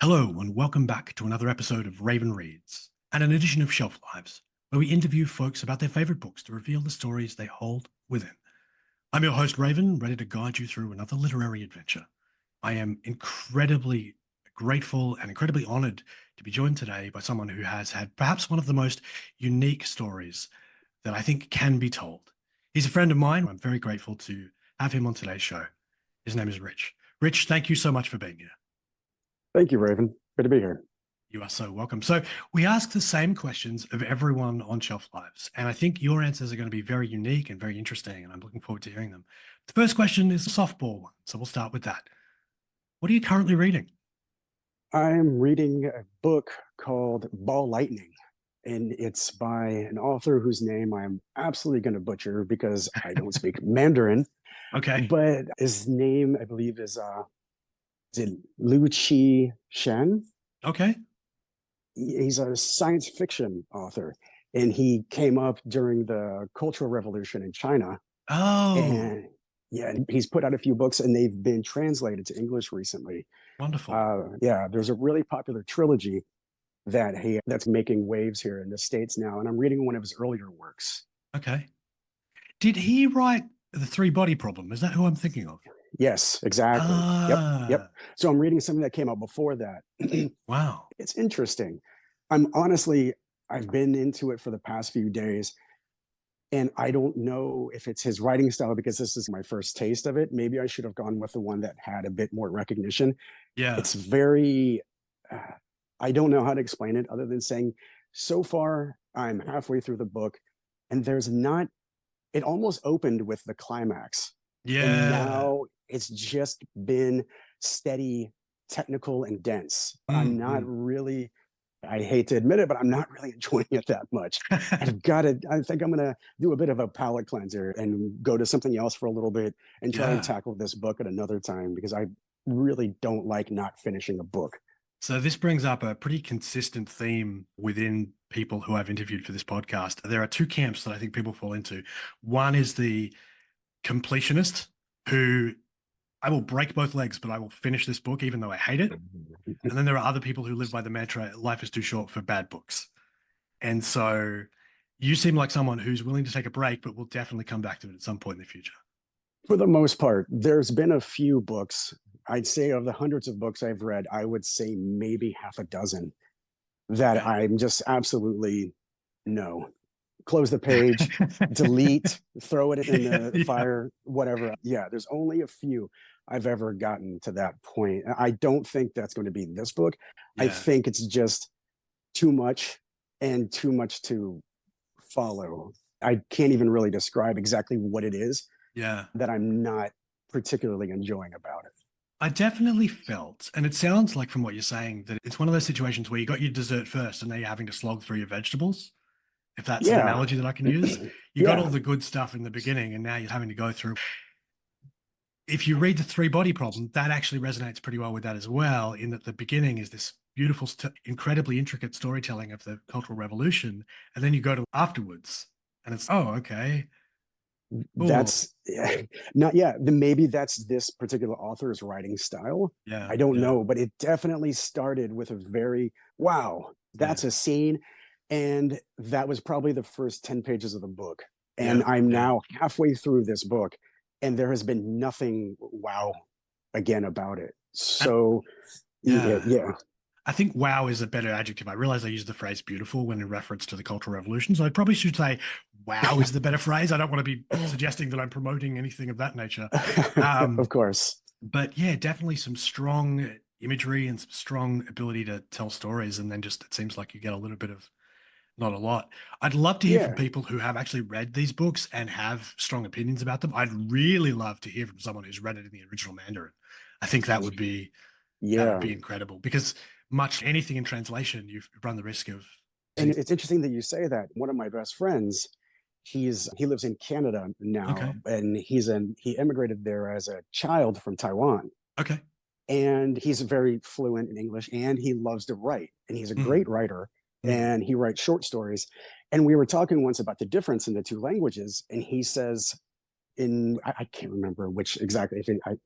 Hello, and welcome back to another episode of Raven Reads, and an edition of Shelf Lives, where we interview folks about their favorite books to reveal the stories they hold within. I'm your host, Raven, ready to guide you through another literary adventure. I am incredibly grateful and incredibly honored to be joined today by someone who has had perhaps one of the most unique stories that I think can be told. He's a friend of mine. I'm very grateful to have him on today's show. His name is Rich. Rich, thank you so much for being here. Thank you, Raven. Good to be here. You are so welcome. So we ask the same questions of everyone on Shelf Lives, and I think your answers are going to be very unique and very interesting, and I'm looking forward to hearing them. The first question is a softball one, so we'll start with that. What are you currently reading? I'm reading a book called Ball Lightning, and it's by an author whose name I'm absolutely going to butcher because I don't speak Mandarin. Okay. But his name, I believe, is it Liu Qi Shen? Okay. He's a science fiction author, and he came up during the Cultural Revolution in China. Oh, And yeah, he's put out a few books, and they've been translated to English recently. wonderful. Yeah, there's a really popular trilogy that's making waves here in the States now, and I'm reading one of his earlier works. Okay. Did he write The Three-Body Problem? Is that who I'm thinking of? Yes, exactly. Yep. So I'm reading something that came out before that. Wow. It's interesting. I've been into it for the past few days, and I don't know if it's his writing style because this is my first taste of it. Maybe I should have gone with the one that had a bit more recognition. Yeah. It's very, I don't know how to explain it other than saying, so far I'm halfway through the book, and it almost opened with the climax. Yeah. And now it's just been steady, technical, and dense. I'm not really, I hate to admit it, but I'm not really enjoying it that much. I think I'm going to do a bit of a palate cleanser and go to something else for a little bit and try and tackle this book at another time because I really don't like not finishing a book. So this brings up a pretty consistent theme within people who I've interviewed for this podcast. There are two camps that I think people fall into. One is the completionist who I will break both legs, but I will finish this book even though I hate it. And then there are other people who live by the mantra, life is too short for bad books. And so you seem like someone who's willing to take a break, but will definitely come back to it at some point in the future. For the most part, there's been a few books. I'd say of the hundreds of books I've read, I would say maybe half a dozen that I'm just absolutely no. Close the page, delete, throw it in the fire, whatever. Yeah, there's only a few I've ever gotten to that point. I don't think that's going to be this book. I think it's just too much and too much to follow. I can't even really describe exactly what it is that I'm not particularly enjoying about it. I definitely felt, and it sounds like from what you're saying, that it's one of those situations where you got your dessert first and now you're having to slog through your vegetables. If that's an analogy that I can use, you got all the good stuff in the beginning and now you're having to go through. If you read The Three-Body Problem, that actually resonates pretty well with that as well, in that the beginning is this beautiful, incredibly intricate storytelling of the Cultural Revolution. And then you go to afterwards and it's, oh, okay. That's not then maybe that's this particular author's writing style. I don't know, but it definitely started with a very that's a scene, and that was probably the first 10 pages of the book, and I'm now halfway through this book and there has been nothing wow again about it. So I think wow is a better adjective. I realize I use the phrase beautiful when in reference to the Cultural Revolution. So I probably should say wow is the better phrase. I don't want to be suggesting that I'm promoting anything of that nature. Of course. But yeah, definitely some strong imagery and some strong ability to tell stories. And then just, it seems like you get a little bit of, not a lot. I'd love to hear from people who have actually read these books and have strong opinions about them. I'd really love to hear from someone who's read it in the original Mandarin. I think that would be incredible, because anything in translation, you've run the risk of. And it's interesting that you say that. One of my best friends, he lives in Canada now, and he immigrated there as a child from Taiwan. Okay. And he's very fluent in English, and he loves to write, and he's a great writer, and he writes short stories. And we were talking once about the difference in the two languages, and he says, I can't remember which exactly, I can't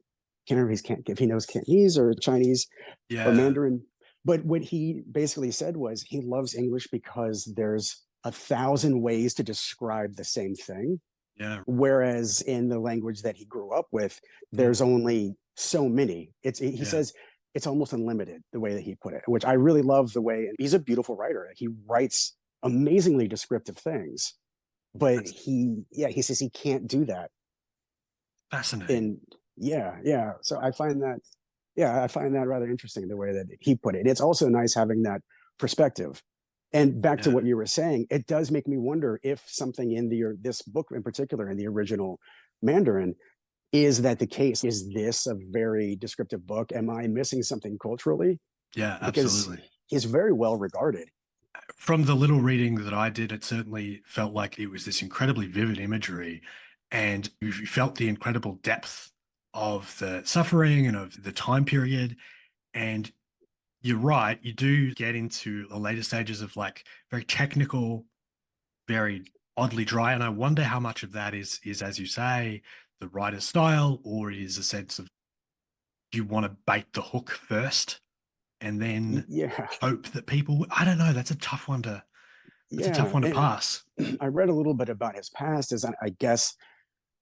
remember if he knows Cantonese or Chinese or Mandarin, But what he basically said was he loves English because there's 1,000 ways to describe the same thing. Yeah. Whereas in the language that he grew up with, Mm. there's only so many. He says it's almost unlimited, the way that he put it, which I really love the way. And he's a beautiful writer. He writes amazingly descriptive things, but he says he can't do that. Fascinating. And yeah. So I find that rather interesting, the way that he put it. It's also nice having that perspective. And back to what you were saying, it does make me wonder if something in this book in particular, in the original Mandarin, is that the case? Is this a very descriptive book? Am I missing something culturally? Yeah, Because absolutely. he's very well regarded. From the little reading that I did, it certainly felt like it was this incredibly vivid imagery, and you felt the incredible depth of the suffering and of the time period. And you're right, you do get into the later stages of like very technical, very oddly dry. And I wonder how much of that is as you say, the writer's style, or is a sense of you want to bait the hook first and then hope that people, I don't know, that's a tough one to pass. I read a little bit about his past, as I guess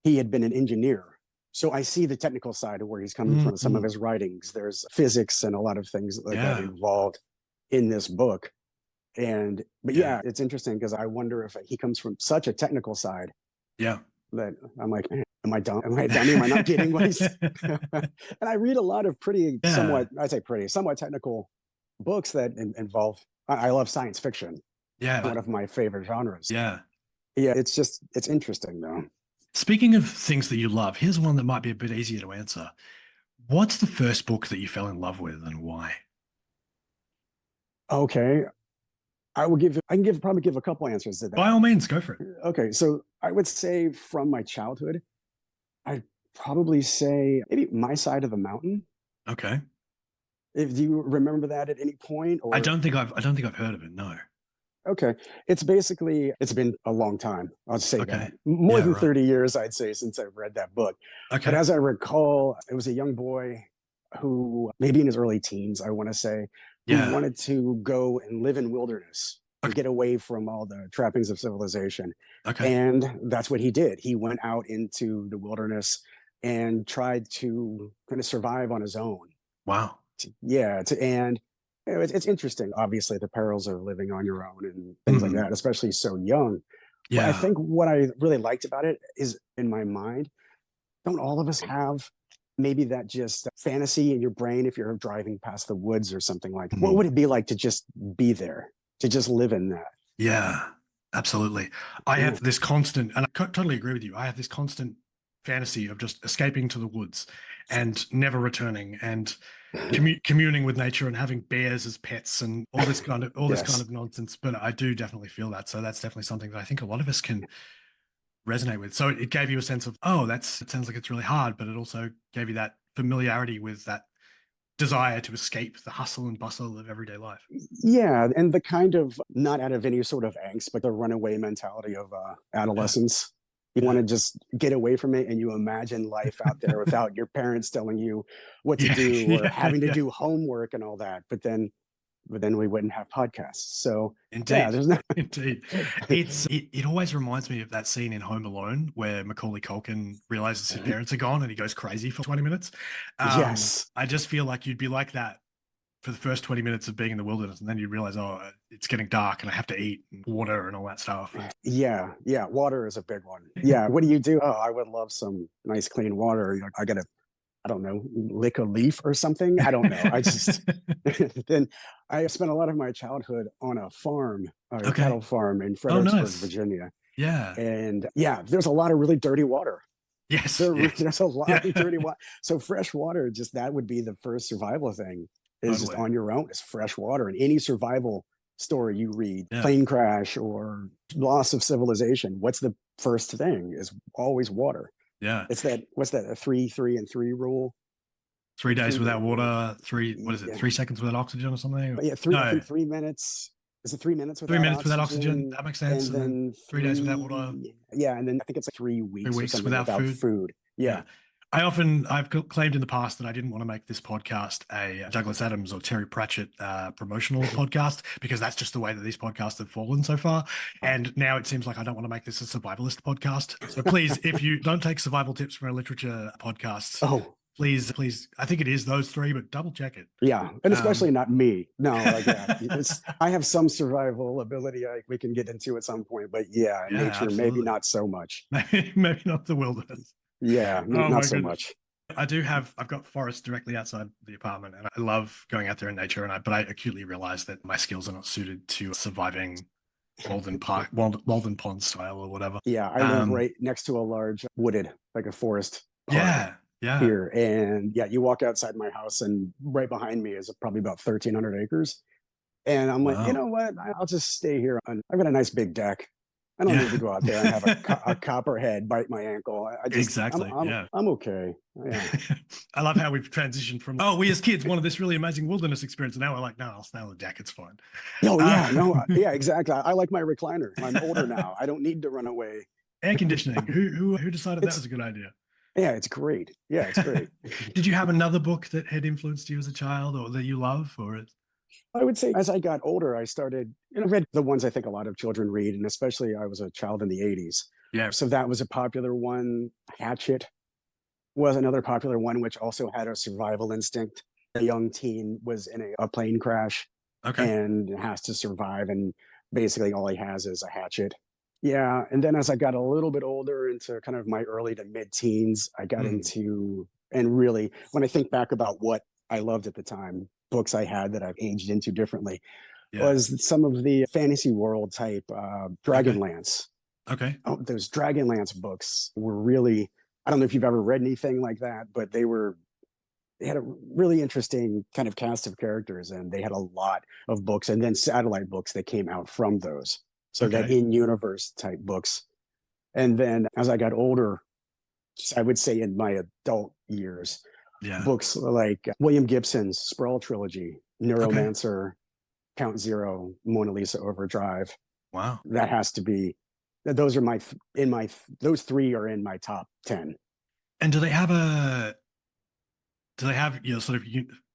he had been an engineer. So I see the technical side of where he's coming from. Some of his writings, there's physics and a lot of things like that involved in this book. But it's interesting because I wonder if he comes from such a technical side. Yeah. That I'm like, man, am I dumb? Am I dummy? Am I not getting what he's... And I read a lot of somewhat technical books that involve, I love science fiction. Yeah. One of my favorite genres. Yeah. Yeah, it's interesting though. Speaking of things that you love, here's one that might be a bit easier to answer. What's the first book that you fell in love with and why? Okay. I can probably give a couple answers to that. By all means, go for it. Okay. So I would say from my childhood, I'd probably say maybe My Side of the Mountain. Okay. Do you remember that at any point? Or... I don't think I've heard of it. No. Okay. It's been a long time. I'll say that. More than 30 years, I'd say, since I've read that book. Okay. But as I recall, it was a young boy who, maybe in his early teens, I want to say, who wanted to go and live in wilderness and get away from all the trappings of civilization. Okay. And that's what he did. He went out into the wilderness and tried to kind of survive on his own. Wow. And it's interesting, obviously, the perils of living on your own and things like that, especially so young. Yeah. But I think what I really liked about it is, in my mind, don't all of us have maybe that just fantasy in your brain if you're driving past the woods or something like that? What would it be like to just be there, to just live in that? Yeah, absolutely. I have this constant, and I totally agree with you, I have this constant fantasy of just escaping to the woods and never returning and communing with nature and having bears as pets and all this kind of nonsense. But I do definitely feel that. So that's definitely something that I think a lot of us can resonate with. So it gave you a sense of, it sounds like it's really hard, but it also gave you that familiarity with that desire to escape the hustle and bustle of everyday life. Yeah, and the kind of, not out of any sort of angst, but the runaway mentality of adolescence. You want to just get away from it, and you imagine life out there without your parents telling you what to do or having to do homework and all that. But then we wouldn't have podcasts. So indeed, indeed, it always reminds me of that scene in Home Alone where Macaulay Culkin realizes his parents are gone and he goes crazy for 20 minutes. Yes, I just feel like you'd be like that for the first 20 minutes of being in the wilderness, and then you realize, it's getting dark and I have to eat and water and all that stuff. Yeah, water is a big one. Yeah, what do you do? I would love some nice clean water. I gotta, I don't know, lick a leaf or something. I don't know. I just then I spent a lot of my childhood on a farm, a cattle farm in Fredericksburg, Virginia. Yeah, and there's a lot of really dirty water. Yes, there's a lot of dirty water. So fresh water, just that would be the first survival thing. Is just on your own. It's fresh water. And any survival story you read, plane crash or loss of civilization, what's the first thing? Is always water. Yeah. It's that, what's that, a 3, 3, and 3 rule? 3 days without water, 3 seconds without oxygen or something? Yeah, 3 minutes. Is it 3 minutes without 3 minutes oxygen? without oxygen? That makes sense. And then 3 days without water. Yeah, and then I think it's like 3 weeks, 3 weeks without food. Yeah. I've claimed in the past that I didn't want to make this podcast a Douglas Adams or Terry Pratchett promotional podcast, because that's just the way that these podcasts have fallen so far. And now it seems like I don't want to make this a survivalist podcast. So please, if you don't take survival tips from our literature podcasts, Oh, please, I think it is those three, but double check it. yeah. And especially not me. No, like, yeah, I have some survival ability we can get into at some point, but yeah, Yeah, nature, maybe absolutely. not so much. Maybe not the wilderness. Yeah, Oh not my so goodness. much. I've got forests directly outside the apartment, and I love going out there in nature. But I acutely realize that my skills are not suited to surviving Walden Pond style or whatever. Yeah, I live right next to a large wooded, like a forest park Yeah. here. And yeah, you walk outside my house and right behind me is probably about 1,300 acres. And I'm like, you Wow. know what? I'll just stay here. I've got a nice big deck. I don't need to go out there and have a copperhead bite my ankle. Exactly. Yeah. I'm okay. Yeah. I love how we've transitioned from, we as kids wanted this really amazing wilderness experience. And now we're like, no, I'll stay on the deck. It's fine. Oh yeah, no, yeah, exactly. I like my recliner. I'm older now. I don't need to run away. Air conditioning. Who decided that was a good idea? Yeah, it's great. Yeah, it's great. Did you have another book that had influenced you as a child, or that you love, or? I would say as I got older, I started, read the ones I think a lot of children read, and especially I was a child in the 80s. Yeah. So that was a popular one. Hatchet was another popular one, which also had a survival instinct. A young teen was in a plane crash and has to survive, and basically all he has is a hatchet. Yeah. And then as I got a little bit older, into kind of my early to mid-teens, I got into, and really, when I think back about what I loved at the time, books I had that I've aged into differently, was some of the fantasy world type Dragonlance. Okay. Oh, those Dragonlance books were really, I don't know if you've ever read anything like that, but they had a really interesting kind of cast of characters, and they had a lot of books and then satellite books that came out from those. So that in-universe type books. And then as I got older, I would say in my adult years, books like William Gibson's Sprawl Trilogy, Neuromancer, Count Zero, Mona Lisa Overdrive. Wow. That has to be, those are those three are in my top 10. And do they have sort of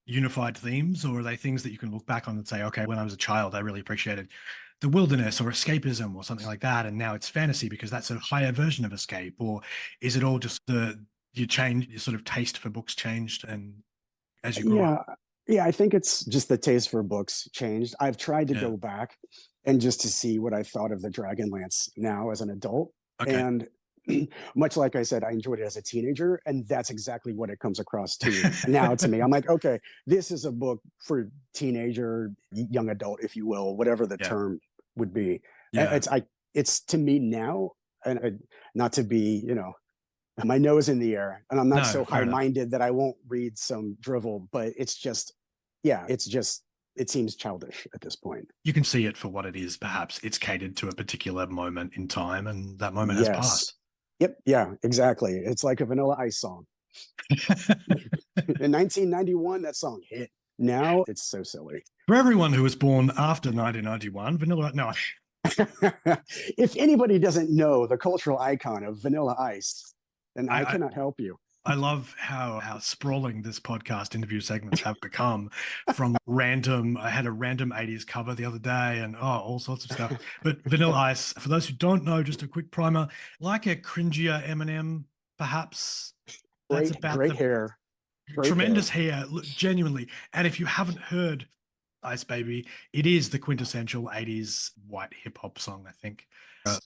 unified themes, or are they things that you can look back on and say, okay, when I was a child, I really appreciated the wilderness or escapism or something like that, and now it's fantasy because that's a higher version of escape? Or is it all just your sort of taste for books changed and as you grew up? Yeah, I think it's just the taste for books changed. I've tried to go back and just to see what I thought of the Dragonlance now as an adult. And much like I said, I enjoyed it as a teenager, and that's exactly what it comes across to now to me. I'm like, okay, this is a book for teenager, young adult, if you will, whatever the term would be. It's to me now, and not to be, my nose in the air, and I'm not so high-minded that I won't read some drivel, but it's just, it seems childish at this point. You can see it for what it is. Perhaps it's catered to a particular moment in time, and that moment has passed. Yep. Yeah, exactly. It's like a Vanilla Ice song. In 1991, that song hit. Now it's so silly. For everyone who was born after 1991, Vanilla, no. If anybody doesn't know the cultural icon of Vanilla Ice, then I cannot help you. I love how sprawling this podcast interview segments have become from I had a random 80s cover the other day and all sorts of stuff. But Vanilla Ice, for those who don't know, just a quick primer, like a cringier Eminem, perhaps. That's about great hair. Tremendous hair, genuinely. And if you haven't heard Ice Baby, it is the quintessential 80s white hip hop song, I think.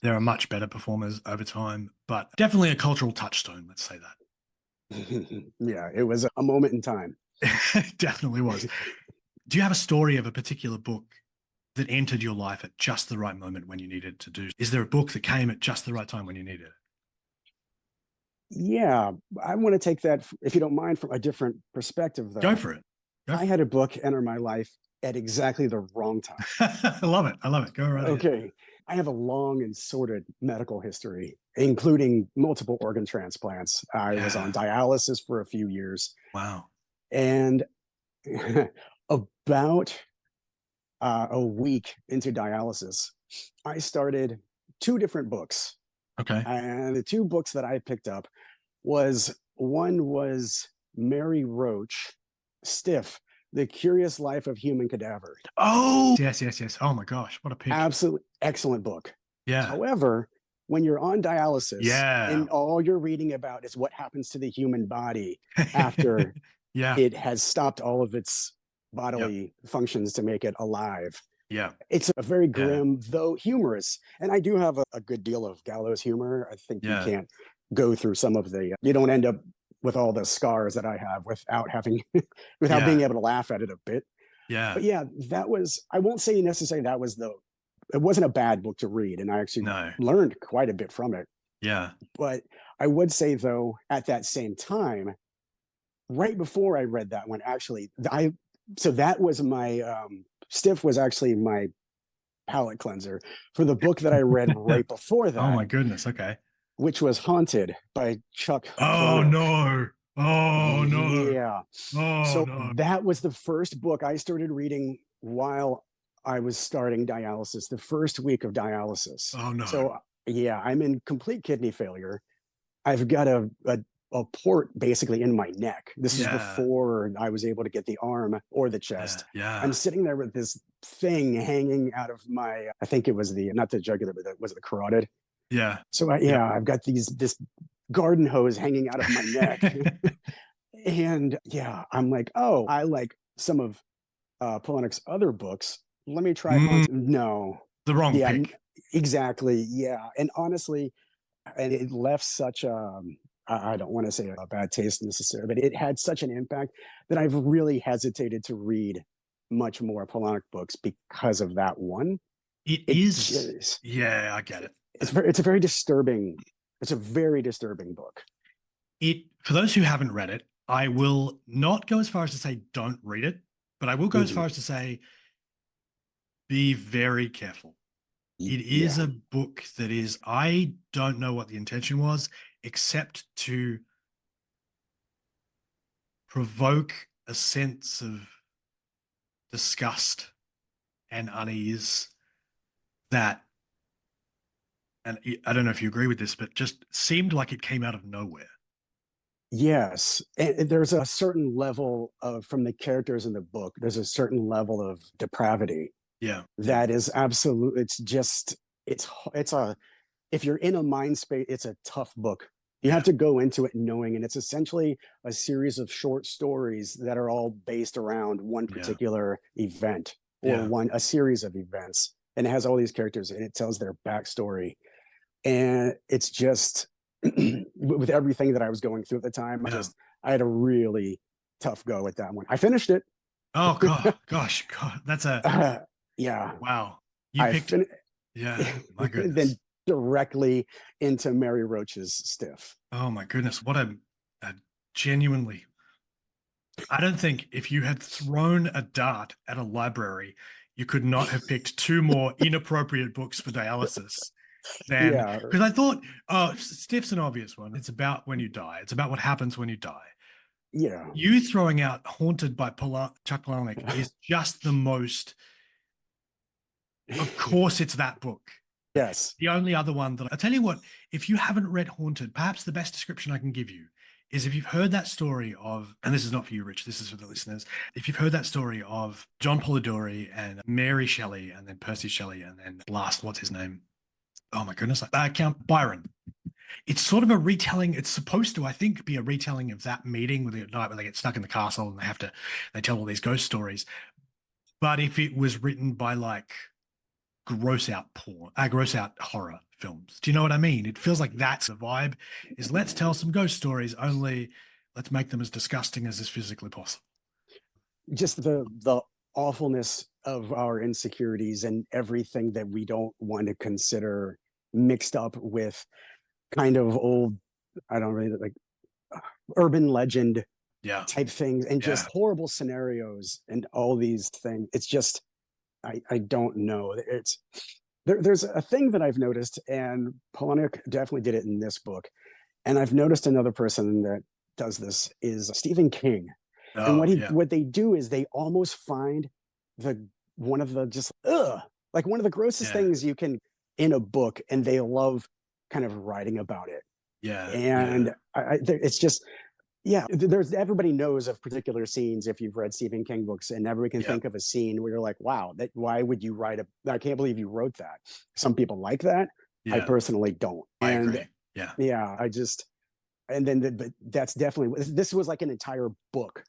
There are much better performers over time, but definitely a cultural touchstone, let's say that. Yeah, it was a moment in time. It definitely was. Do you have a story of a particular book that entered your life at just the right moment when you needed to do? Is there a book that came at just the right time when you needed it? Yeah, I want to take that, if you don't mind, from a different perspective, though. Go for it. I had a book enter my life at exactly the wrong time. I love it. Go right ahead. Okay. I have a long and sordid medical history, including multiple organ transplants. I was on dialysis for a few years. Wow. And about a week into dialysis, I started 2 different books. Okay. And the 2 books that I picked up was One was Mary Roach, Stiff, The Curious Life of Human Cadaver. Oh, yes, yes, yes. Oh my gosh, what a pick. Absolutely excellent book. Yeah. However, when you're on dialysis Yeah. and all you're reading about is what happens to the human body after Yeah. it has stopped all of its Yep. bodily functions to make it alive. Yeah. It's a very Yeah. grim, though humorous. And I do have a good deal of gallows humor. I think you Yeah. can't go through some of the, you don't end up with all the scars that I have without having, without being Yeah. able to laugh at it a bit. Yeah. But yeah, that was, I won't say necessarily that was it wasn't a bad book to read. And I actually No. learned quite a bit from it. Yeah. But I would say, though, at that same time, right before I read that one, actually, so that was my, Stiff was actually my palate cleanser for the book that I read right before that. Oh my goodness. Okay. Which was Haunted by Chuck Oh Palahniuk. no. Oh no. Yeah. Oh So no. that was the first book I started reading while I was starting dialysis, the first week of dialysis. Oh no. So yeah, I'm in complete kidney failure. I've got a port basically in my neck. This is before I was able to get the arm or the chest. Yeah. I'm sitting there with this thing hanging out of my, I think it was not the jugular, but was it the carotid? Yeah. So I've got this garden hose hanging out of my neck. And yeah, I'm like, oh, I like some of Palahniuk's other books. Let me try Haunted. No. The wrong pick. Exactly. Yeah. And honestly, and it left such I don't want to say a bad taste necessarily, but it had such an impact that I've really hesitated to read much more Palahniuk books because of that one. It is. Yeah, I get it. It's a very disturbing book. For those who haven't read it, I will not go as far as to say don't read it, but I will go as far as to say be very careful. It is a book that is, I don't know what the intention was, except to provoke a sense of disgust and unease that, and I don't know if you agree with this, but just seemed like it came out of nowhere. Yes. And there's a certain level from the characters in the book, there's a certain level of depravity. Yeah. That is absolute. It's just, if you're in a mind space, it's a tough book. You have to go into it knowing, and it's essentially a series of short stories that are all based around one particular event or a series of events. And it has all these characters and it tells their backstory. And it's just, with everything that I was going through at the time, I had a really tough go at that one. I finished it. Oh, gosh. That's yeah. Wow. You picked my goodness. Then directly into Mary Roach's Stiff. Oh my goodness. What a genuinely, I don't think if you had thrown a dart at a library, you could not have picked two more inappropriate books for dialysis. Because I thought, Stiff's an obvious one. It's about when you die. It's about what happens when you die. Yeah. You throwing out Haunted by Chuck Palahniuk is just the most, of course it's that book. Yes. The only other one that, I tell you what, if you haven't read Haunted, perhaps the best description I can give you is if you've heard that story of, and this is not for you, Rich, this is for the listeners. If you've heard that story of John Polidori and Mary Shelley and then Percy Shelley and then what's his name? Oh my goodness, Count Byron. It's sort of a retelling. It's supposed to, I think, be a retelling of that meeting with the night where they get stuck in the castle and they tell all these ghost stories. But if it was written by like gross out horror films, do you know what I mean? It feels like that's the vibe. Is let's tell some ghost stories, only let's make them as disgusting as is physically possible. Just the awfulness of our insecurities and everything that we don't want to consider mixed up with kind of old, I don't really like urban legend type things and just horrible scenarios and all these things. It's just, I don't know. There's a thing that I've noticed, and Palahniuk definitely did it in this book. And I've noticed another person that does this is Stephen King. And what they do is they almost find one of the grossest things you can in a book, and they love kind of writing about it. Yeah. And it's just, Yeah, there's everybody knows of particular scenes if you've read Stephen King books, and everybody can Yeah. think of a scene where you're like, wow, that why would you write a I can't believe you wrote that. Some people like that. I Yeah. personally don't. I And agree. Yeah. yeah, I just and then but that's definitely this was like an entire book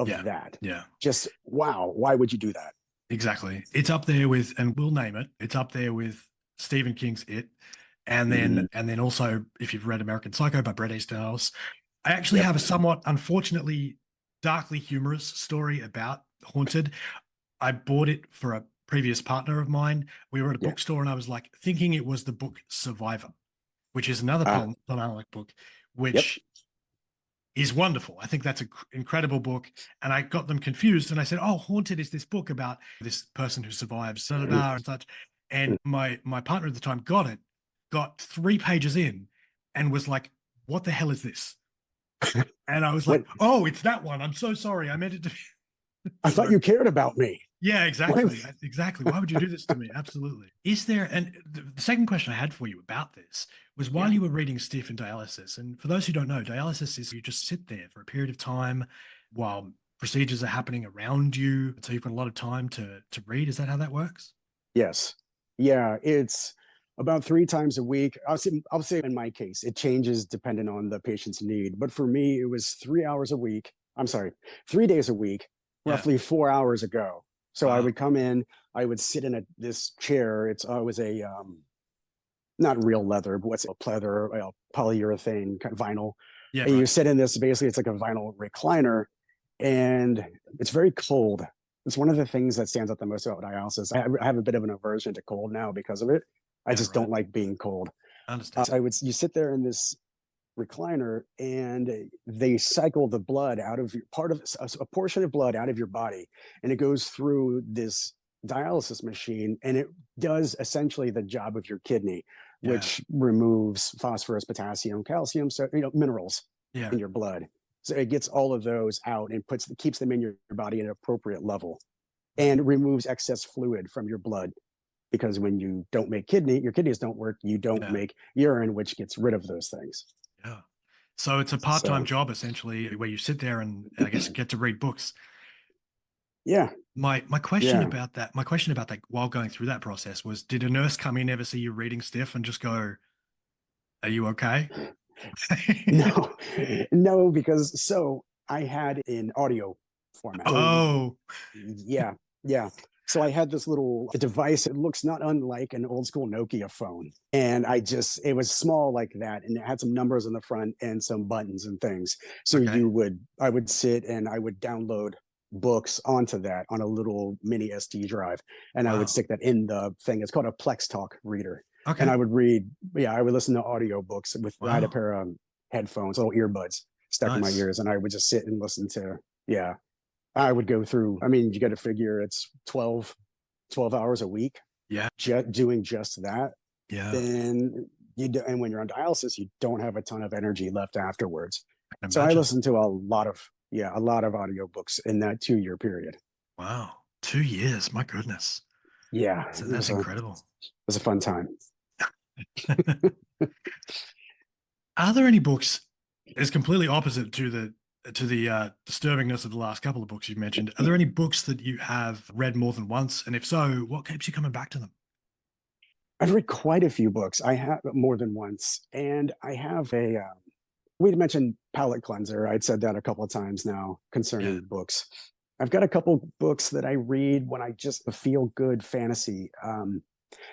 Yeah. of that. Yeah. Just wow, why would you do that? Exactly. It's up there with, and we'll name it. It's up there with Stephen King's It, Mhm. and then also if you've read American Psycho by Bret Easton Ellis. I actually Yep. have a somewhat unfortunately darkly humorous story about Haunted. I bought it for a previous partner of mine. We were at a Yeah. bookstore, and I was like thinking it was the book Survivor, which is another Ah, Palahniuk book, yep. which is wonderful. I think that's an incredible book. And I got them confused, and I said, "Oh, Haunted is this book about this person who survives, da, da, Mhm. da, and such." And my partner at the time got it, got 3 pages in, and was like, "What the hell is this?" And I was What like, "Oh, it's that one. I'm so sorry. I meant it to be." I thought So you cared about me. yeah, Why exactly. Exactly. Why would you do this to me? Absolutely. Is there, and the second question I had for you about this was yeah. while you were reading Stiff and dialysis, and for those who don't know, dialysis is you just sit there for a period of time while procedures are happening around you. So you've got a lot of time to read. Is that how that works? Yes. Yeah, it's about 3 times a week. I'll say in my case, it changes depending on the patient's need, but for me, it was 3 hours a week. I'm sorry, 3 days a week, Yeah. roughly 4 hours ago. So I Wow. would come in, I would sit in this chair. It was a, not real leather, but what's a pleather, polyurethane, kind of vinyl. Yeah, And you right. sit in this, basically, it's like a vinyl recliner, and it's very cold. It's one of the things that stands out the most about dialysis. I have a bit of an aversion to cold now because of it. I Yeah, just right. don't like being cold. I understand. So you sit there in this recliner, and they cycle the blood out of a portion of blood out of your body, and it goes through this dialysis machine, and it does essentially the job of your kidney, Yeah. which removes phosphorus, potassium, calcium, so minerals Yeah. in your blood. So it gets all of those out and keeps them in your body at an appropriate level, and removes excess fluid from your blood, because when you don't make your kidneys don't work, you don't Yeah. make urine, which gets rid of those things. Yeah. So it's a part-time So job essentially where you sit there and I guess get to read books. yeah, My question yeah. about that, while going through that process was, did a nurse come in, ever see you reading stiff and just go, "Are you okay?" No, no, because so I had in audio format. So Oh, yeah, yeah. So I had this little device. It looks not unlike an old school Nokia phone. And it was small like that. And it had some numbers on the front and some buttons and things. So okay. I would sit and I would download books onto that on a little mini SD drive. And I would Wow. stick that in the thing. It's called a Plex Talk reader. And Okay. I would read, yeah, I would listen to audiobooks I had a Wow. pair of headphones, little earbuds stuck in my Nice. ears. And I would just sit and listen to, yeah, I would go through, I mean, you got to figure it's 12 hours a week Yeah. doing just that. Yeah. Then and when you're on dialysis, you don't have a ton of energy left afterwards. I can So I imagine. listened to a lot of audiobooks in that 2 year period. Wow. 2 years. My goodness. Yeah, That's incredible. it was a fun time. Are there any books as completely opposite to the disturbingness of the last couple of books you've mentioned? Are there any books that you have read more than once? And if so, what keeps you coming back to them? I've read quite a few books. I have more than once, and I have we'd mentioned palate cleanser. I'd said that a couple of times now Yeah. concerning books. I've got a couple books that I read when I just feel good fantasy.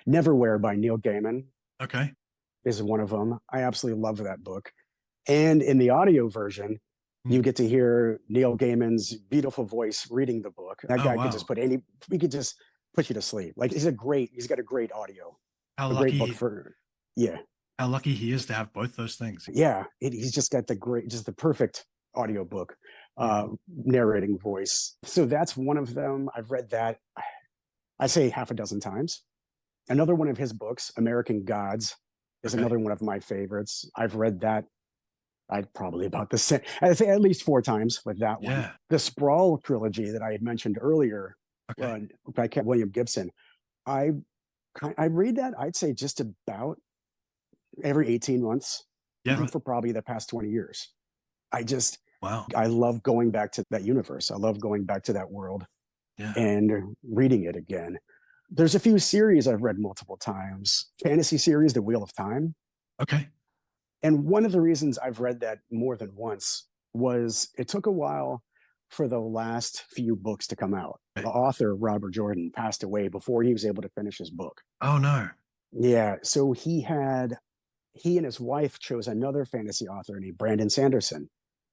Neverwhere by Neil Gaiman Okay. is one of them. I absolutely love that book. And in the audio version, you Hmm. get to hear Neil Gaiman's beautiful voice reading the book. That Oh guy could just wow. he could just put you to sleep. Like he's got a great audio, How a great book lucky for, yeah, how lucky he is to have both those things. yeah. He's just got just the perfect audiobook Mhm. narrating voice. So that's one of them. I've read that, I say half a dozen times. Another one of his books, American Gods, is Okay. another one of my favorites. I've read that I'd probably about the same. I'd say at least 4 times with that one. Yeah. The Sprawl trilogy that I had mentioned earlier, Okay. by William Gibson, I I read that, I'd say, just about every 18 months, Yeah. even Right. for probably the past 20 years. I just Wow. I love going back to that universe. I love going back to that world Yeah. and reading it again. There's a few series I've read multiple times. Fantasy series, The Wheel of Time. Okay. And one of the reasons I've read that more than once was it took a while for the last few books to come out. The author, Robert Jordan, passed away before he was able to finish his book. Oh, no. Yeah. So he and his wife chose another fantasy author named Brandon Sanderson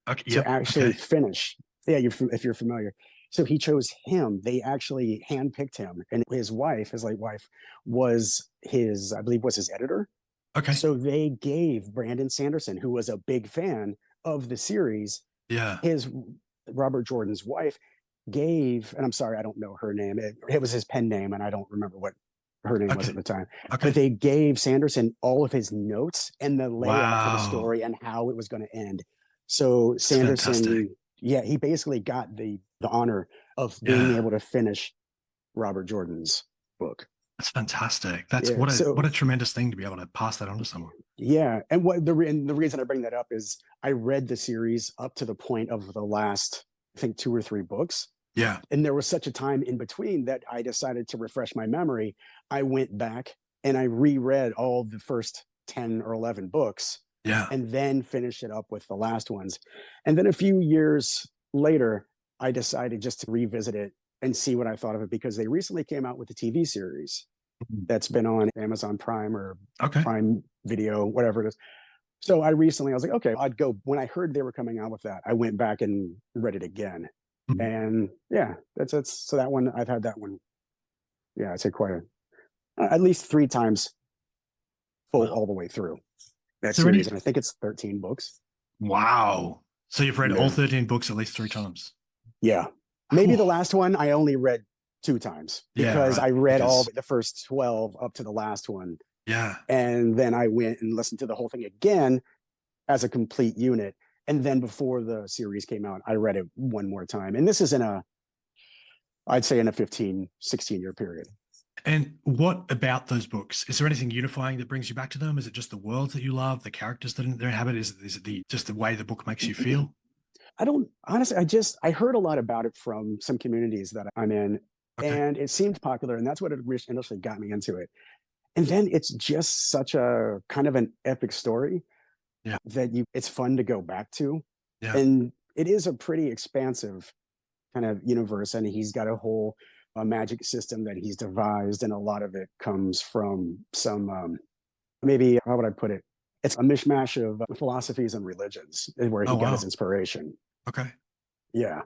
Okay. to Yep. actually Okay. finish. Yeah, if you're familiar. So he chose him. They actually handpicked him, and his wife, his late wife, was his, I believe, was his editor. Okay. So they gave Brandon Sanderson, who was a big fan of the series, Yeah. his Robert Jordan's wife gave, and I'm sorry, I don't know her name. It was his pen name, and I don't remember what her name was Okay. at the time. Okay. But they gave Sanderson all of his notes and the layout for the Wow. story and how it was going to end. So That's fantastic. Sanderson, yeah, he basically got the honor of being Yeah. able to finish Robert Jordan's book. That's fantastic. That's Yeah. what So a tremendous thing to be able to pass that on to someone. yeah, and the reason I bring that up is I read the series up to the point of the last, I think, 2 or 3 books. Yeah. And there was such a time in between that I decided to refresh my memory. I went back and I reread all the first 10 or 11 books Yeah. and then finished it up with the last ones. And then a few years later, I decided just to revisit it and see what I thought of it, because they recently came out with a TV series that's been on Amazon Prime or Okay. Prime Video, whatever it is. So I was like, okay, I'd go. When I heard they were coming out with that, I went back and read it again. Mhm. And yeah, that's so that one, I've had that one. Yeah, I'd say at least 3 times full Wow. all the way through that Is there any? series. And I think it's 13 books. Wow. So you've read all Yeah. 13 books at least 3 times. Yeah. Maybe Whew. the last one I only read 2 times Yeah, because right. I read all Because the first 12 up to the last one. yeah. And then I went and listened to the whole thing again as a complete unit. And then before the series came out, I read it one more time. And this is I'd say in a 15, 16-year period. And what about those books? Is there anything unifying that brings you back to them? Is it just the worlds that you love, the characters that they inhabit? Is it just the way the book makes you feel? I don't honestly, I heard a lot about it from some communities that I'm in, Okay. and it seemed popular, and that's what initially got me into it. And then it's just such a kind of an epic story Yeah. that it's fun to go back to. Yeah. And it is a pretty expansive kind of universe, and he's got a whole magic system that he's devised, and a lot of it comes from some maybe, how would I put it? It's a mishmash of philosophies and religions is where Oh, he got his wow. inspiration. Okay. Yeah.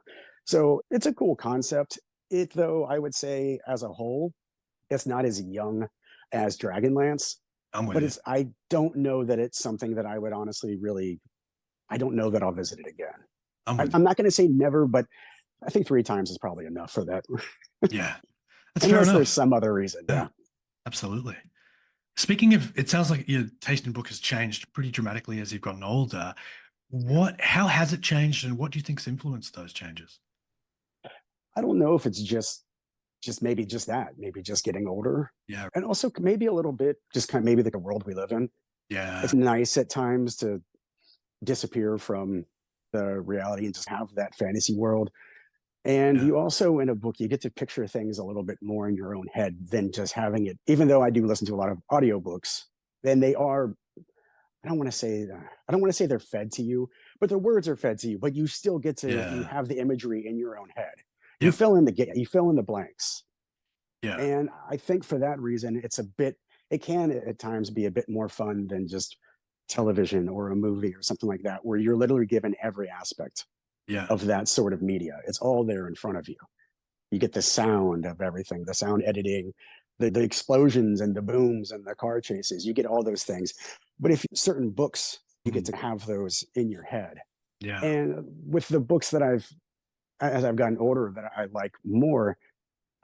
So it's a cool concept. It, though, I would say as a whole, it's not as young as Dragonlance, I'm with but you. I don't know that it's something that I would honestly really, I don't know that I'll visit it again. I'm with you. I'm not going to say never, but I think 3 times is probably enough for that. Yeah. That's fair Unless there's enough. some other reason. Yeah. Yeah. Absolutely. Speaking of, it sounds like your taste in book has changed pretty dramatically as you've gotten older. How has it changed, and what do you think's influenced those changes? I don't know if it's just maybe just that, maybe just getting older. Yeah. And also maybe a little bit just kind of maybe the world we live in. Yeah. It's nice at times to disappear from the reality and just have that fantasy world. And Yeah. you also, in a book, you get to picture things a little bit more in your own head than just having it. Even though I do listen to a lot of audiobooks, then they are, I don't want to say they're fed to you, but the words are fed to you, but you still get to, you Yeah. have the imagery in your own head. You Yep. fill in the blanks. Yeah. And I think for that reason, it can at times be a bit more fun than just television or a movie or something like that, where you're literally given every aspect Yeah. of that sort of media. It's all there in front of you. You get the sound of everything, the sound editing, the explosions and the booms and the car chases. You get all those things. But if certain books, you get to have those in your head. Yeah. And with the books as I've gotten older, that I like more,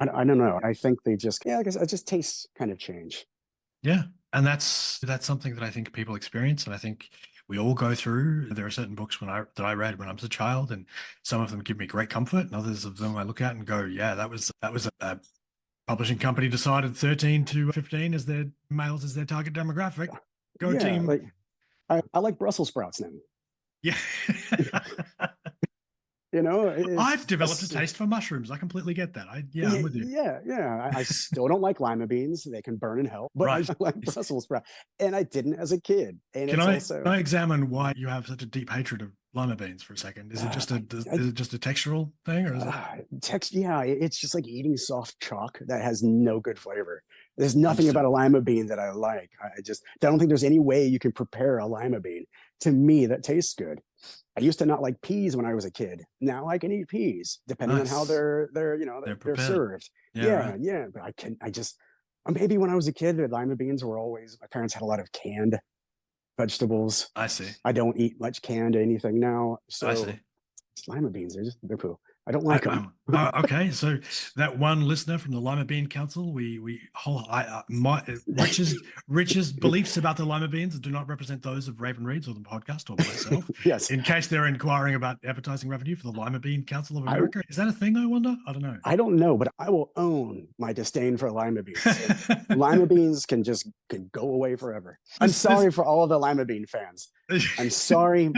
I don't know. I think they just, yeah, I guess it just tastes kind of change. Yeah. And that's something that I think people experience, and I think we all go through. There are certain books that I read when I was a child, and some of them give me great comfort, and others of them I look at and go, yeah, that was a publishing company decided 13 to 15 as their males as their target demographic. Go Yeah, team. like I like Brussels sprouts now. Yeah. You know, I've developed a taste for mushrooms. I completely get that. I'm with you. Yeah. I still don't like lima beans. They can burn in hell, but Right. I like Brussels sprouts. And I didn't as a kid. And Can it's can I examine why you have such a deep hatred of lima beans for a second? Is it just is it just a textural thing, or is it yeah, it's just like eating soft chalk that has no good flavor. There's nothing Understood. about a lima bean that I like. I don't think there's any way you can prepare a lima bean. To me, that tastes good. I used to not like peas when I was a kid. Now I can eat peas depending on how Nice. They're they're prepared. served. Yeah, right. Yeah. But I just maybe when I was a kid, the lima beans were always, my parents had a lot of canned vegetables. I see. I don't eat much canned anything now. I So see. lima beans, they're poo. I don't like them. Okay, so that one listener from the Lima Bean Council, Rich's beliefs about the lima beans do not represent those of Raven Reads or the podcast or myself. Yes. In case they're inquiring about advertising revenue for the Lima Bean Council of America, is that a thing? I wonder. I don't know. I don't know, but I will own my disdain for lima beans. Lima beans can go away forever. I'm sorry for all of the lima bean fans. I'm sorry,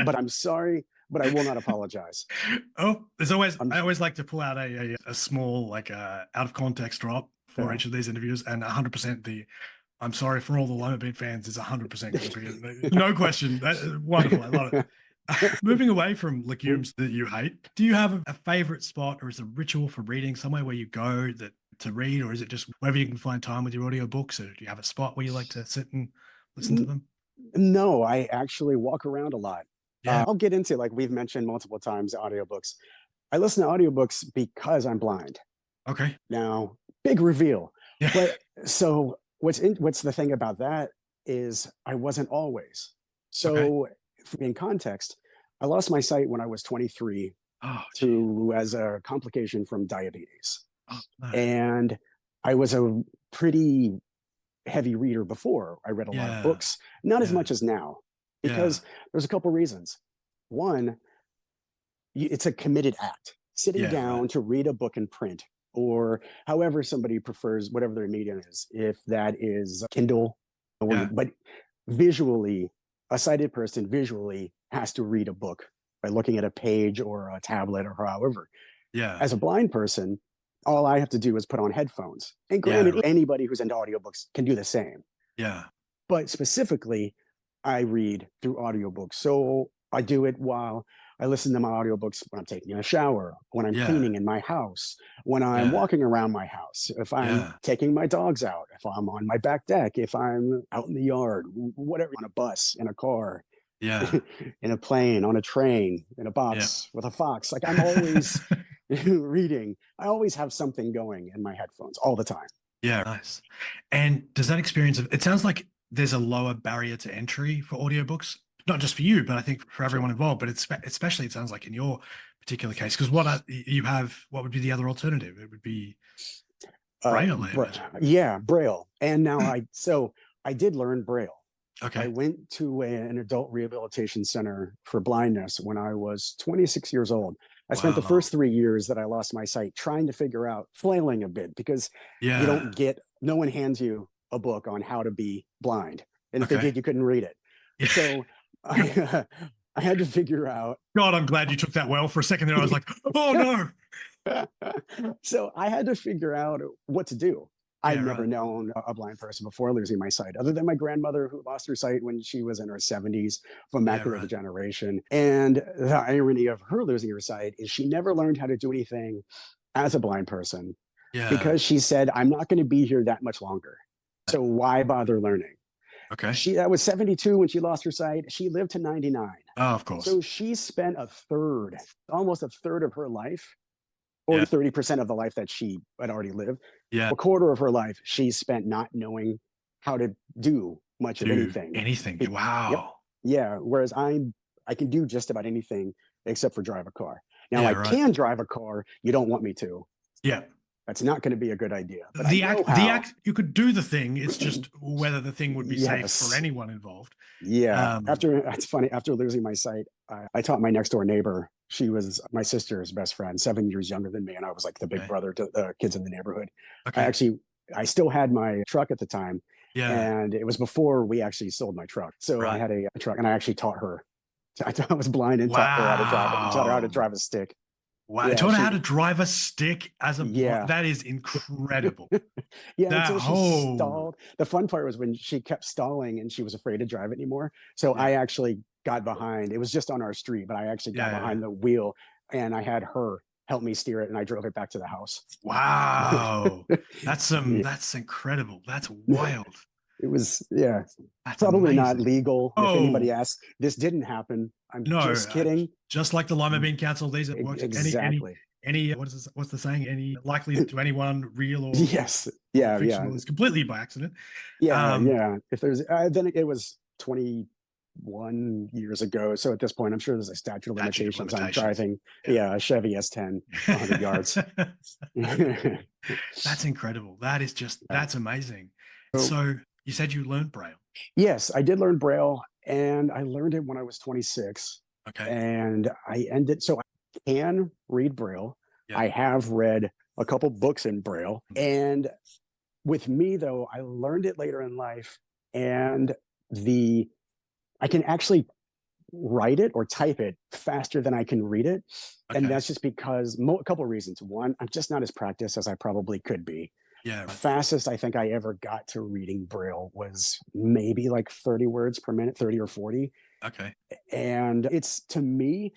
but I will not apologize. Oh, I always like to pull out a small, like out of context drop for each of these interviews, and 100% I'm sorry for all the Lima Bean fans is 100% no question. Wonderful. I love it. Moving away from legumes that you hate, do you have a favorite spot, or is a ritual for reading somewhere where you go to read, or is it just wherever you can find time with your audiobooks, or do you have a spot where you like to sit and listen to them? No, I actually walk around a lot. Yeah. I'll get into, like we've mentioned multiple times, audiobooks. I listen to audiobooks because I'm blind. Okay. Now, big reveal. Yeah. But so what's the thing about that is I wasn't always. So in context, I lost my sight when I was 23 as a complication from diabetes. Oh, no. And I was a pretty heavy reader before. I read a lot of books, not as much as now, because there's a couple reasons. One, it's a committed act. Sitting down to read a book in print, or however somebody prefers, whatever their medium is, if that is Kindle, but visually, a sighted person visually has to read a book by looking at a page or a tablet or however. As a blind person, all I have to do is put on headphones. And granted, anybody who's into audiobooks can do the same. But specifically, I read through audiobooks. So I do it while I listen to my audiobooks when I'm taking a shower, when I'm cleaning in my house, when I'm walking around my house, if I'm taking my dogs out, if I'm on my back deck, if I'm out in the yard, whatever, on a bus, in a car, in a plane, on a train, in a box with a fox. Like I'm always reading. I always have something going in my headphones all the time. Yeah, nice. And does that experience it sounds like there's a lower barrier to entry for audiobooks, not just for you, but I think for everyone involved, but especially it sounds like in your particular case, because what would be the other alternative? It would be Braille. Braille. And now I did learn Braille. Okay. I went to an adult rehabilitation center for blindness when I was 26 years old. I spent the first 3 years that I lost my sight trying to figure out, flailing a bit, because no one hands you a book on how to be blind. And if they did, you couldn't read it. So I had to figure out. God, I'm glad you took that well. For a second there, I was like, oh no. So I had to figure out what to do. I'd never known a blind person before losing my sight, other than my grandmother, who lost her sight when she was in her 70s from macular degeneration. And the irony of her losing her sight is she never learned how to do anything as a blind person because she said, I'm not going to be here that much longer. So why bother learning? Okay. That was 72 when she lost her sight. She lived to 99. Oh, of course. So she spent almost a third of her life, or 30% of the life that she had already lived. A quarter of her life she spent not knowing how to do much of anything. Wow. Whereas I can do just about anything except for drive a car. Now I can drive a car. You don't want me to. That's not going to be a good idea. But the act, you could do the thing. It's just whether the thing would be safe for anyone involved. It's funny. After losing my sight, I taught my next door neighbor. She was my sister's best friend, 7 years younger than me. And I was like the big brother to the kids in the neighborhood. I still had my truck at the time. And it was before we actually sold my truck. So I had a truck, and I actually taught her. I was blind and taught her how to drive it, and taught her how to drive a stick. Wow. Yeah, Taught her how to drive a stick as a blind. yeah. That is incredible. Yeah, That until she whole stalled. The fun part was when she kept stalling and she was afraid to drive it anymore. So yeah, I actually got behind. It was just on our street, but I actually got yeah. behind the wheel and I had her help me steer it and I drove it back to the house. Wow. Yeah. That's incredible. That's wild. It was, yeah, That's probably not amazing. legal. If anybody Oh, asks, this didn't happen. I'm no, just kidding. just like the Lima Bean Council, these it works. Exactly. What's the saying? Any likely to anyone real Yes. or Yeah. Yeah. fictional is completely by accident. Yeah. Um, Yeah. If there's, then it was 21 years ago. So at this point, I'm sure there's a statute of statute of limitations on limitations. driving, yeah, a Chevy S10, 100 yards. That's incredible. That's amazing. So, So you said you learned Braille. yes, I did learn Braille and I learned it when I was 26. Okay. And so I can read Braille. Yeah. I have read a couple books in Braille. And with me, though, I learned it later in life. And I can actually write it or type it faster than I can read it. Okay. And that's just because a couple of reasons. One, I'm just not as practiced as I probably could be. Yeah. The fastest I think I ever got to reading Braille was maybe like 30 words per minute, 30 or 40. Okay. And to me,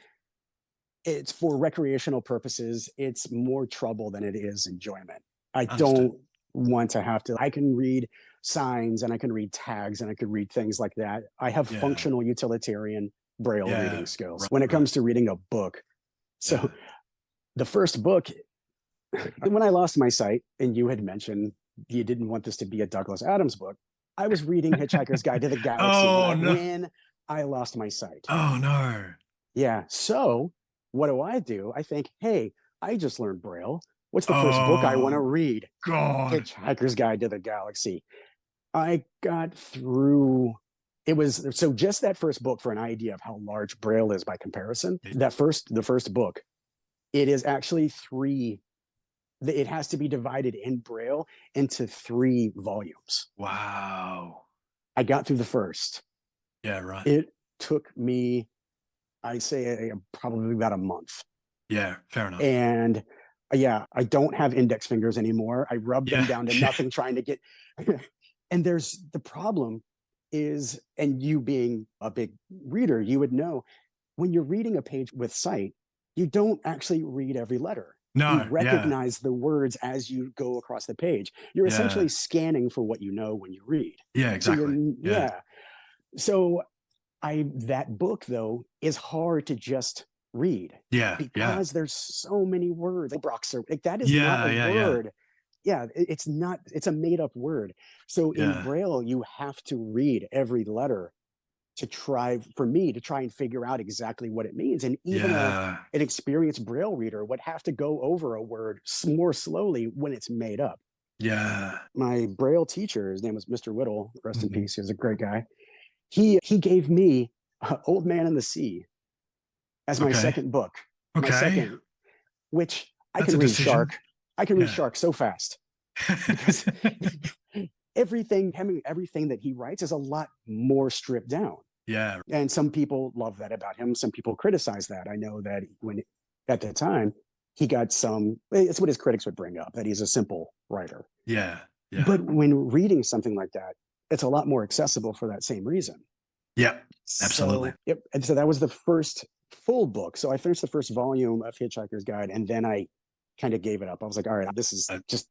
it's for recreational purposes. It's more trouble than it is enjoyment. I Understood. don't want to have to, I can read signs and I can read tags and I can read things like that. I have functional utilitarian Braille reading skills when it comes to reading a book. So the first book, when I lost my sight and you had mentioned you didn't want this to be a Douglas Adams book, I was reading Hitchhiker's Guide to the Galaxy when I lost my sight. Oh, no. Yeah. So what do? I think, hey, I just learned Braille. What's the first book I want to read? God. Hitchhiker's Guide to the Galaxy. I got through. It was so just that first book for an idea of how large Braille is by comparison. The first book, it is actually three. It has to be divided in Braille into 3 volumes. Wow. I got through the first. Yeah, right. It took me, I'd say, probably about a month. Yeah, fair enough. And yeah, I don't have index fingers anymore. I rub them down to nothing trying to get. And there's the problem is, and you being a big reader, you would know when you're reading a page with sight, you don't actually read every letter. No, you recognize the words as you go across the page. You're essentially scanning for what you know when you read. Yeah, exactly. So that book though is hard to just read. Yeah. Because there's so many words. Like that is not a word. Yeah, it's not, it's a made up word. So in Braille, you have to read every letter to try and figure out exactly what it means. And even an experienced Braille reader would have to go over a word more slowly when it's made up. Yeah. My Braille teacher, his name was Mr. Whittle, rest in peace. He was a great guy. He gave me Old Man in the Sea as my second book. My second, which I can read Shark. I can read Shark so fast because everything that he writes is a lot more stripped down. Yeah. And some people love that about him. Some people criticize that. I know that at the time he got it's what his critics would bring up, that he's a simple writer. Yeah. But when reading something like that, it's a lot more accessible for that same reason. Yeah, absolutely. And so that was the first full book. So I finished the first volume of Hitchhiker's Guide and then I kind of gave it up. I was like, all right, this is just,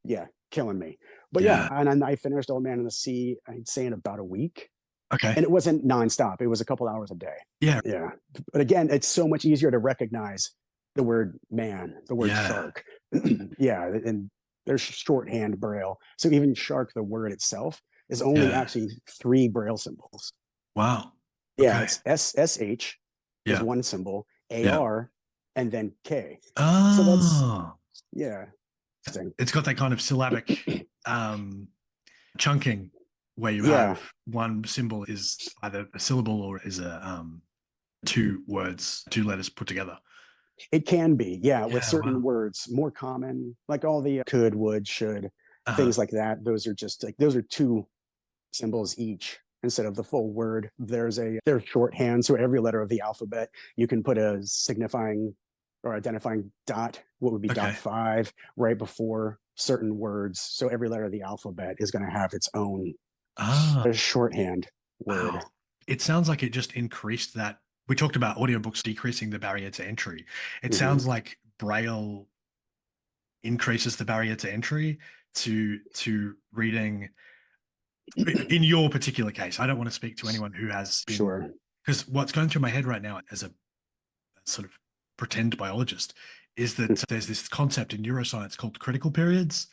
killing me. But and I finished Old Man in the Sea, I'd say in about a week. Okay. And it wasn't nonstop. It was a couple hours a day. Yeah. Yeah. But again, it's so much easier to recognize the word man, the word shark. And there's shorthand Braille. So even shark, the word itself, is only actually 3 Braille symbols. Wow. Yeah, it's SH is one symbol, AR, and then K. Oh. So that's, it's got that kind of syllabic chunking where you have one symbol is either a syllable or is a 2 words, 2 letters put together. It can be, with certain words, more common, like all the could, would, should, things like that. Those are 2 symbols each instead of the full word. They're shorthand. So every letter of the alphabet, you can put a signifying or identifying dot, what would be Okay. dot 5 right before certain words. So every letter of the alphabet is going to have its own Ah, shorthand word. wow. It sounds like it just increased that. We talked about audiobooks decreasing the barrier to entry. It Mhm. sounds like Braille increases the barrier to entry to reading in your particular case. I don't want to speak to anyone who has been, Sure. because what's going through my head right now as a sort of pretend biologist is that there's this concept in neuroscience called critical periods,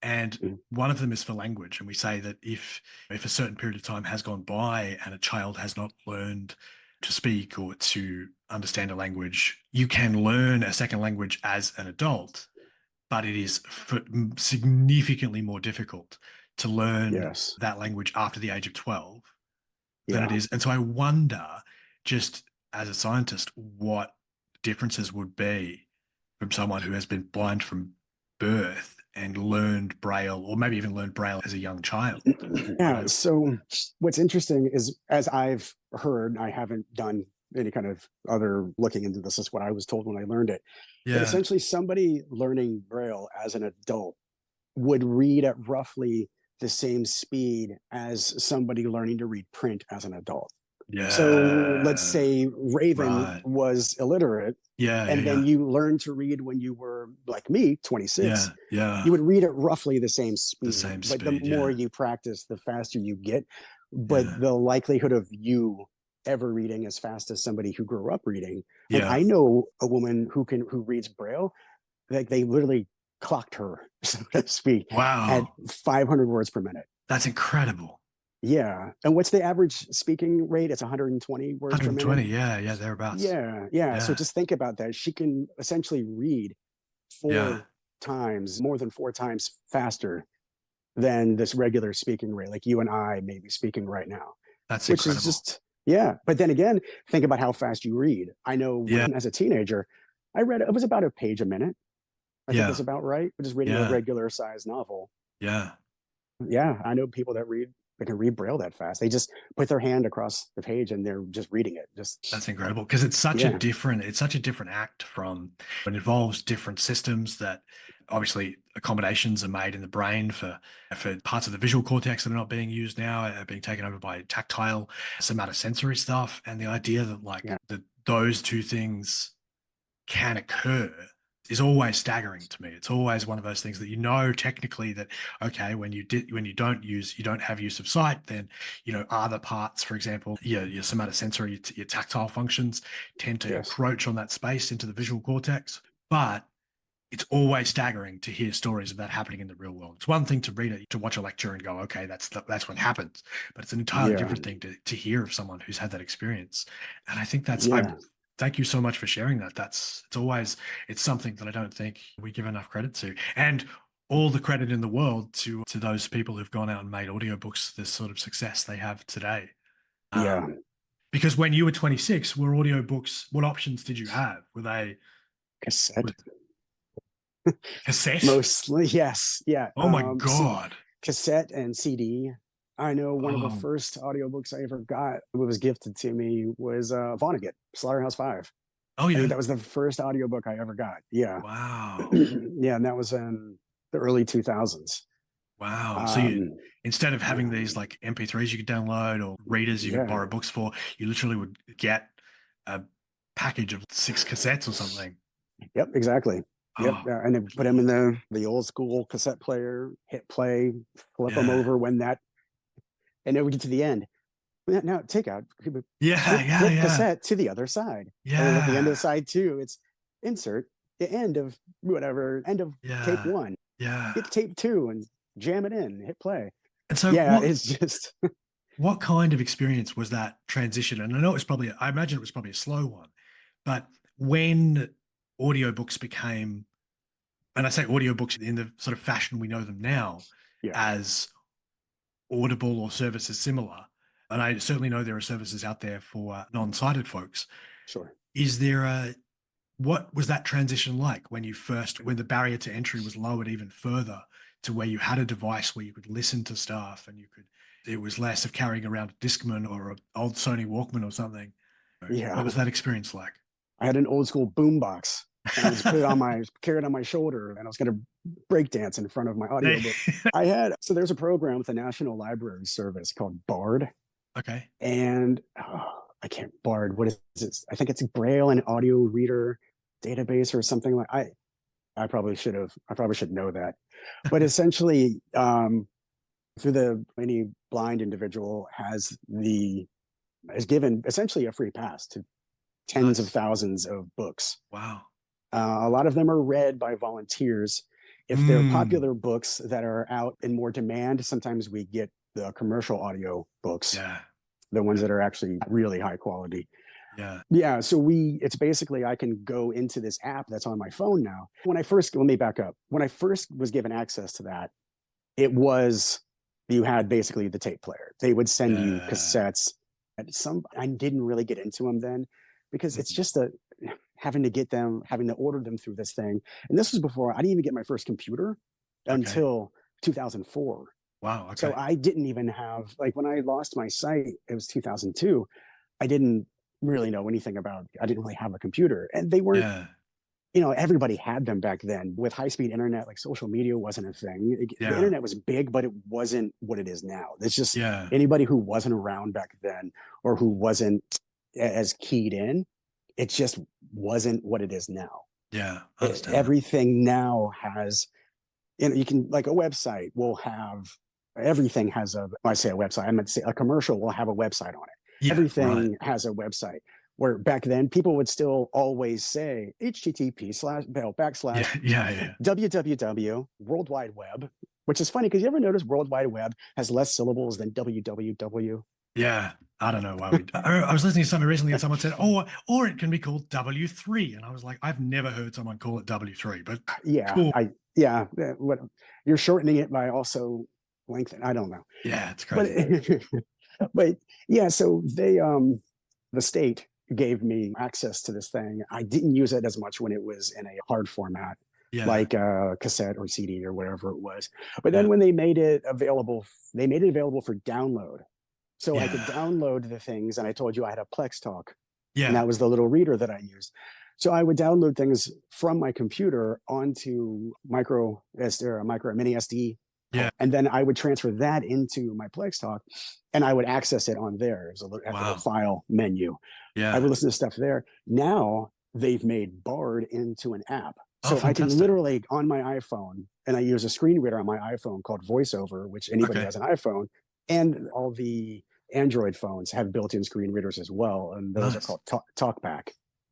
and Mhm. one of them is for language. And we say that if a certain period of time has gone by and a child has not learned to speak or to understand a language, you can learn a second language as an adult, but it is significantly more difficult to learn Yes. that language after the age of 12 than it Yeah. is. And so I wonder, just as a scientist, what differences would be from someone who has been blind from birth and learned Braille, or maybe even learned Braille as a young child. You Yeah. know? So what's interesting is, as I've heard, I haven't done any kind of other looking into this. Is what I was told when I learned it. That Yeah. essentially somebody learning Braille as an adult would read at roughly the same speed as somebody learning to read print as an adult. So let's Yeah. say Raven Right. was illiterate, Yeah. Yeah. and then Yeah. you learned to read when you were like me, 26, Yeah. Yeah. you would read at roughly the same The speed. same But the speed. more Yeah. you practice, the faster you get. But Yeah. the likelihood of you ever reading as fast as somebody who grew up reading, like Yeah. I know a woman who reads Braille, like they literally clocked her, so to speak, at Wow. 500 words per minute. That's incredible. Yeah. And what's the average speaking rate? It's 120 words per minute. 120. Yeah. Yeah. Thereabouts. Yeah. Yeah. So Yeah. just think about that. She can essentially read Yeah. 4 times, more than 4 times faster than this regular speaking rate, like you and I may be speaking right now, That's which is incredible. just, yeah. But then again, think about how fast you read. I know Yeah. when, as a teenager, I read, it was about a page a minute. I think Yeah. that's about right. Just reading a Yeah. regular size novel. Yeah. Yeah, I know people that read, they can read Braille that fast. They just put their hand across the page and they're just reading it. Just That's incredible because yeah, it's such a different act from it involves different systems that obviously accommodations are made in the brain for parts of the visual cortex that are not being used now are being taken over by tactile somatosensory stuff. And the idea that yeah, those two things can occur is always staggering to me. It's always one of those things that technically that okay, when you don't have use of sight, then other parts, for example, your somatosensory, your tactile functions tend to yes, encroach on that space into the visual cortex. But it's always staggering to hear stories of that happening in the real world. It's one thing to read it, to watch a lecture and go, okay, that's what happens. But it's an entirely yeah, different thing to hear of someone who's had that experience. And I think I yeah, thank you so much for sharing that. It's something that I don't think we give enough credit to. And all the credit in the world to those people who've gone out and made audiobooks the sort of success they have today. yeah. Because when you were 26, were audiobooks, what options did you have? Were they Cassette, cassette? mostly, yes, yeah. Oh my See, God. cassette and CD. I know one of the Oh, first audiobooks I ever got, it was gifted to me, was Vonnegut, Slaughterhouse Five. oh I think yeah. that was the first audiobook I ever got. Yeah. Wow. Yeah, and that was in the early 2000s. Wow. So you, Um, instead of having yeah, these like MP3s you could download or readers you could yeah, borrow books for, you literally would get a package of 6 cassettes or something. yep, exactly. Yep, Oh, and then put them in the old school cassette player, hit play, flip them yeah. over when that, and then we get to the end. Now take out, Yeah, yeah, flip yeah. cassette to the other side, and then at the end of the Yeah. side two, it's insert the end of whatever, end of tape Yeah. one, Yeah. get to tape two and jam it in, hit play. And so Yeah, it's just what kind of experience was that transition? And I imagine it was probably a slow one, but when audiobooks became, and I say audiobooks in the sort of fashion we know them now yeah, as Audible or services similar, and I certainly know there are services out there for non-sighted folks. sure. Is there what was that transition like when the barrier to entry was lowered even further to where you had a device where you could listen to stuff and it was less of carrying around a Discman or an old Sony Walkman or something. What Yeah, was that experience like? I had an old school boom box. and I just carry it on my shoulder, and I was going to break dance in front of my They- audiobook. So there's a program with the National Library Service called Bard, okay. and I can't Bard. What is it? I think it's Braille and Audio Reader Database or something like. I probably should know that, but essentially, any blind individual is given essentially a free pass to tens of thousands of books. Wow. A lot of them are read by volunteers. If they're popular books that are out in more demand, sometimes we get the commercial audio books, the ones that are actually really high quality. Yeah. So it's basically, I can go into this app that's on my phone now. Let me back up. When I first was given access to that, you had basically the tape player. They would send you cassettes. I didn't really get into them then because it's just having to order them through this thing. And this was before I didn't even get my first computer until 2004. Wow. Okay. So I didn't even have, like, when I lost my sight, it was 2002. I didn't really know anything I didn't really have a computer, and they weren't, everybody had them back then. With high-speed internet, like, social media wasn't a thing. The internet was big, but it wasn't what it is now. It's just anybody who wasn't around back then or who wasn't as keyed in, it just wasn't what it is now. Yeah. I understand everything now has, you can, like, a website will have, everything has I say a website, I meant to say a commercial will have a website on it. Everything has a website, where back then people would still always say http://www World Wide Web, which is funny because you ever notice World Wide Web has less syllables than www? Yeah. I don't know why I was listening to something recently and someone said, or it can be called W3. And I was like, I've never heard someone call it W3, but cool. What you're shortening it by also lengthen. I don't know. Yeah, it's crazy. But yeah, so the state gave me access to this thing. I didn't use it as much when it was in a hard format, like a cassette or CD or whatever it was. But then when they made it available for download. So I could download the things, and I told you I had a Plex Talk, and that was the little reader that I used. So I would download things from my computer onto micro mini SD. And then I would transfer that into my Plex Talk, and I would access it on there as a little file menu. I would listen to stuff there. Now they've made Bard into an app. So I can literally, on my iPhone, and I use a screen reader on my iPhone called VoiceOver, which anybody who has an iPhone, and all the Android phones have built-in screen readers as well. And those are called TalkBack.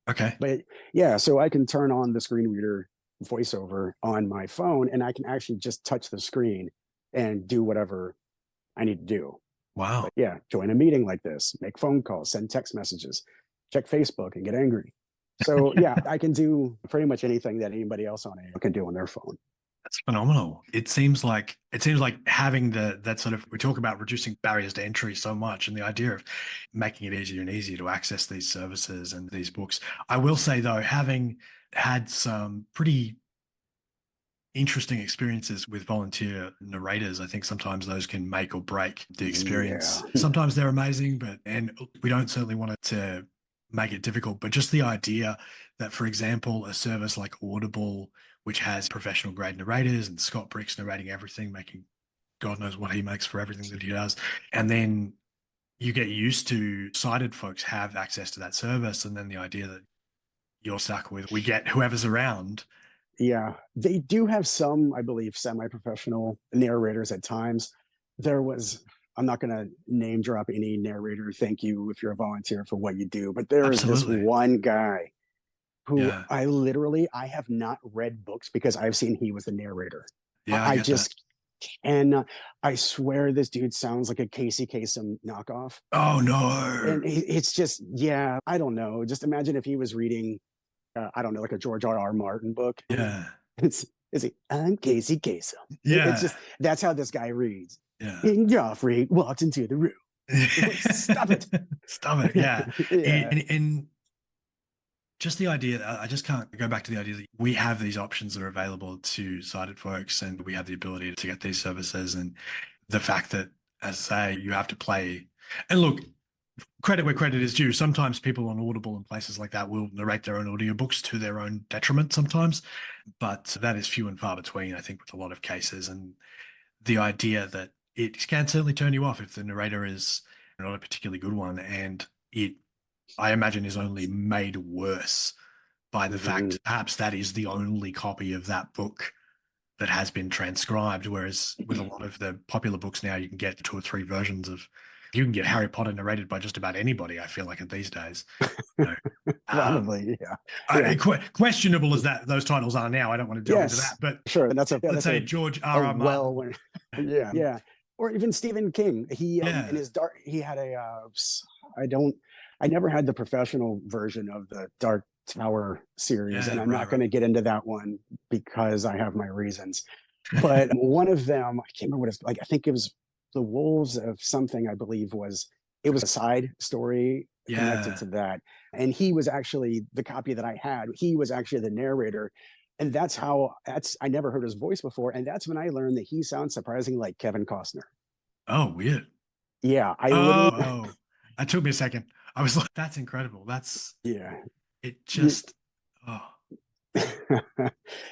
Okay. But yeah, so I can turn on the screen reader VoiceOver on my phone, and I can actually just touch the screen and do whatever I need to do. Wow. But yeah, join a meeting like this, make phone calls, send text messages, check Facebook, and get angry. So yeah, I can do pretty much anything that anybody else on it can do on their phone. That's phenomenal. It seems like having that sort of, we talk about reducing barriers to entry so much, and the idea of making it easier and easier to access these services and these books. I will say though, having had some pretty interesting experiences with volunteer narrators, I think sometimes those can make or break the experience. Sometimes they're amazing, and we don't certainly want it to make it difficult, but just the idea that, for example, a service like Audible, which has professional grade narrators and Scott Brick's narrating everything, making God knows what he makes for everything that he does. And then you get used to sighted folks have access to that service. And then the idea that you're stuck with, we get whoever's around. Yeah, they do have some, I believe, semi-professional narrators at times. I'm not going to name drop any narrator. Thank you if you're a volunteer for what you do. But there is this one guy who I have not read books because I've seen he was the narrator. Yeah, I just cannot. I swear this dude sounds like a Casey Kasem knockoff. Oh, no. And it's just, I don't know. Just imagine if he was reading, I don't know, like a George R.R. Martin book. Yeah. I'm Casey Kasem. Yeah. It's just, that's how this guy reads. Yeah. And Joffrey walks into the room. Stop it. Stop it. Yeah. And just the idea that I just can't go back to the idea that we have these options that are available to sighted folks, and we have the ability to get these services, and the fact that, as I say, you have to play. And look, credit where credit is due. Sometimes people on Audible and places like that will narrate their own audiobooks to their own detriment sometimes, but that is few and far between, I think, with a lot of cases. And the idea that it can certainly turn you off if the narrator is not a particularly good one, and it, I imagine, is only made worse by the fact perhaps that is the only copy of that book that has been transcribed, whereas with a lot of the popular books now, you can get 2 or 3 versions of. You can get Harry Potter narrated by just about anybody, I feel like, these days. So, Probably, yeah. Questionable as that those titles are now, I don't want to delve into that. But sure, and let's say George R.R. Martin. Yeah, or even Stephen King. He in his dark, he had a. I never had the professional version of the Dark Tower series, and I'm not going to get into that one because I have my reasons. But one of them, I can't remember what it's like. I think it was The Wolves of something, I believe it was a side story connected to that. And he was actually the copy that I had. He was actually the narrator. And I never heard his voice before. And that's when I learned that he sounds surprisingly like Kevin Costner. Oh, weird. Yeah. That took me a second. I was like, that's incredible. It just,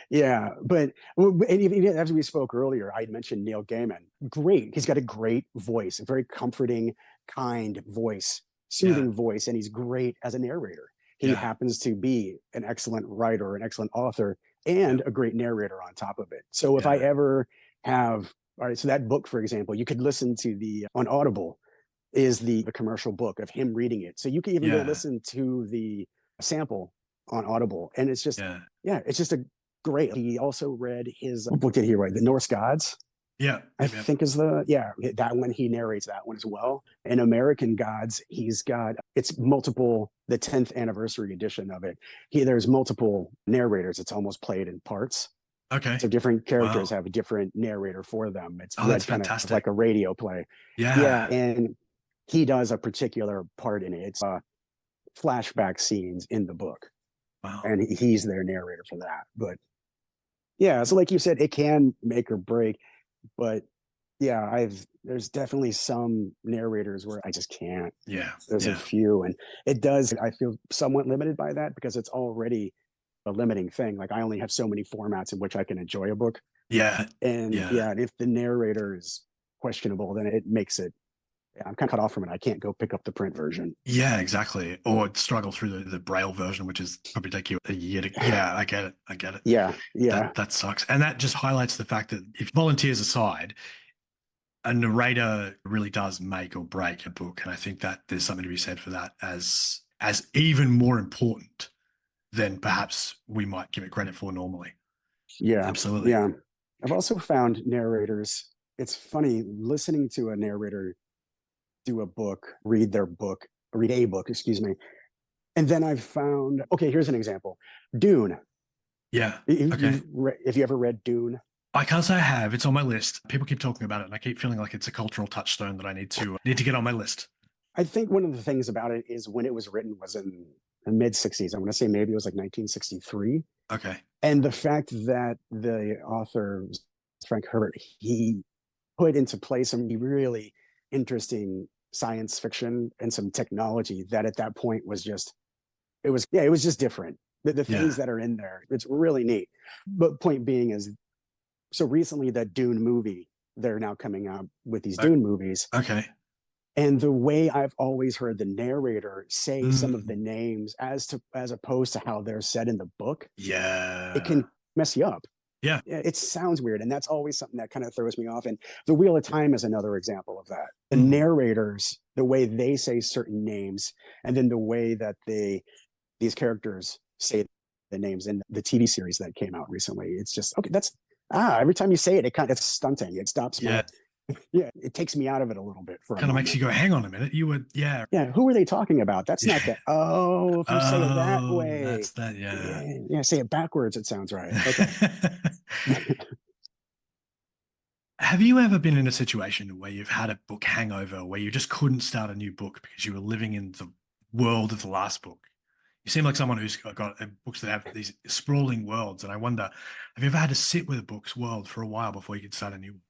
Yeah, but even as we spoke earlier, I mentioned Neil Gaiman. Great. He's got a great voice, a very comforting, kind voice, soothing voice, and he's great as a narrator. He happens to be an excellent writer, an excellent author, and a great narrator on top of it. So if I ever have, all right, so that book, for example, you could listen to on Audible is the commercial book of him reading it. So you can even go listen to the sample on Audible, and it's just it's just a great. He also read his what book did he write? The Norse Gods. I think is that one. He narrates that one as well. In American Gods, he's got it's multiple, the 10th anniversary edition of it. There's multiple narrators. It's almost played in parts. Okay. So different characters have a different narrator for them. It's that's kind fantastic. of like a radio play. Yeah, and he does a particular part in it. It's flashback scenes in the book. Wow. And he's their narrator for that. But yeah, so like you said, it can make or break. But yeah, there's definitely some narrators where I just can't. Yeah. There's a few, and I feel somewhat limited by that because it's already a limiting thing. Like I only have so many formats in which I can enjoy a book. Yeah. And and if the narrator is questionable, then it makes it I'm kind of cut off from it. I can't go pick up the print version. Yeah, exactly. Or struggle through the Braille version, which is probably take you a year to. Yeah, I get it. Yeah. That sucks. And that just highlights the fact that if volunteers aside, a narrator really does make or break a book. And I think that there's something to be said for that as even more important than perhaps we might give it credit for normally. Yeah. Absolutely. Yeah. I've also found narrators. It's funny listening to a narrator do a book, read a book, excuse me. And then I've found, okay, here's an example. Dune. Yeah. Okay. If you ever read Dune? I can't say I have. It's on my list. People keep talking about it, and I keep feeling like it's a cultural touchstone that I need to get on my list. I think one of the things about it is when it was written was in the mid 60s. I'm going to say maybe it was like 1963. Okay. And the fact that the author, Frank Herbert, he put into place some really interesting science fiction and some technology that at that point was just, it was just different. The things that are in there, it's really neat. But point being is, so recently that Dune movie, they're now coming out with these Dune movies. Okay. And the way I've always heard the narrator say some of the names as opposed to how they're said in the book, it can mess you up. Yeah. It sounds weird. And that's always something that kind of throws me off. And The Wheel of Time is another example of that. The narrators, the way they say certain names, and then the way that these characters say the names in the TV series that came out recently. It's just, okay, that's, every time you say it, it's stunting. It stops me. It takes me out of it a little bit for kind of makes you go, hang on a minute. You would, who are they talking about? That's not that. Oh, if you say it that way. That's that, yeah, say it backwards. It sounds right. Okay. Have you ever been in a situation where you've had a book hangover, where you just couldn't start a new book because you were living in the world of the last book? You seem like someone who's got books that have these sprawling worlds. And I wonder, have you ever had to sit with a book's world for a while before you could start a new one?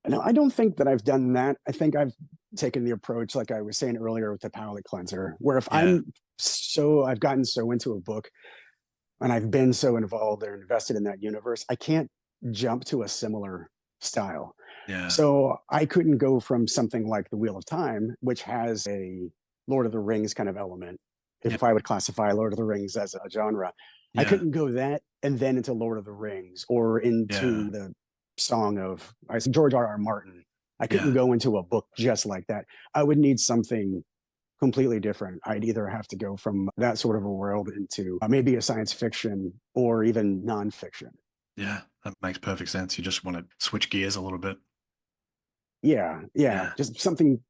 No, I don't think that I've done that. I think I've taken the approach, like I was saying earlier with the palate cleanser, where if Yeah. I've gotten so into a book and I've been so involved or invested in that universe, I can't jump to a similar style. Yeah. So I couldn't go from something like The Wheel of Time, which has a Lord of the Rings kind of element, Yeah. if I would classify Lord of the Rings as a genre. I Yeah. couldn't go that and then into Lord of the Rings or into Yeah. the Song of George R. R. Martin. I couldn't Yeah. go into a book just like that. I would need something completely different. I'd either have to go from that sort of a world into maybe a science fiction or even nonfiction. Yeah. That makes perfect sense. You just want to switch gears a little bit. Yeah, Yeah. just something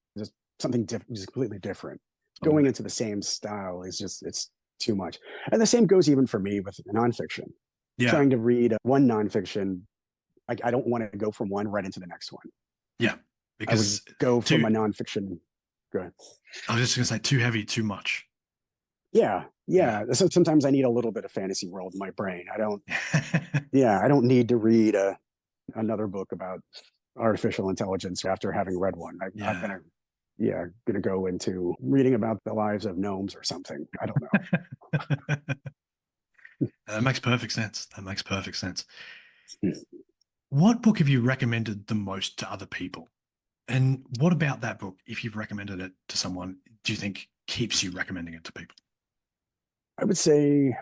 different, just completely different. Going into the same style is just it's too much. And the same goes even for me with nonfiction. Yeah. Trying to read one nonfiction, I don't want to go from one right into the next one. Yeah. I would Because go from a nonfiction. Go ahead. I was just going to say too heavy, too much. Yeah. Yeah. So sometimes I need a little bit of fantasy world in my brain. I don't need to read another book about artificial intelligence after having read one. I'm gonna go into reading about the lives of gnomes or something. I don't know. That makes perfect sense. That makes perfect sense. What book have you recommended the most to other people? And what about that book, if you've recommended it to someone, do you think keeps you recommending it to people? I would say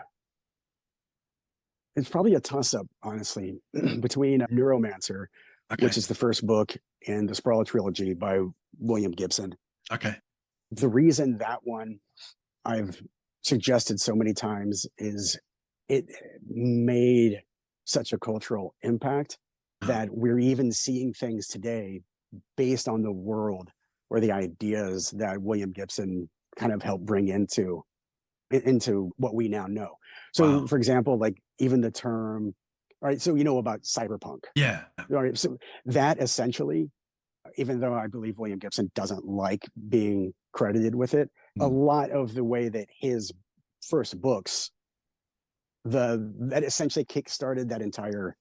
it's probably a toss-up, honestly, between Neuromancer, Okay. which is the first book in the Sprawl trilogy by William Gibson. Okay. The reason that one I've suggested so many times is it made such a cultural impact that we're even seeing things today based on the world or the ideas that William Gibson kind of helped bring into what we now know. So, Wow. for example, like even the term, all right, so you know about cyberpunk. Yeah. All right, so that essentially, even though I believe William Gibson doesn't like being credited with it, a lot of the way that his first books, that essentially kickstarted that entire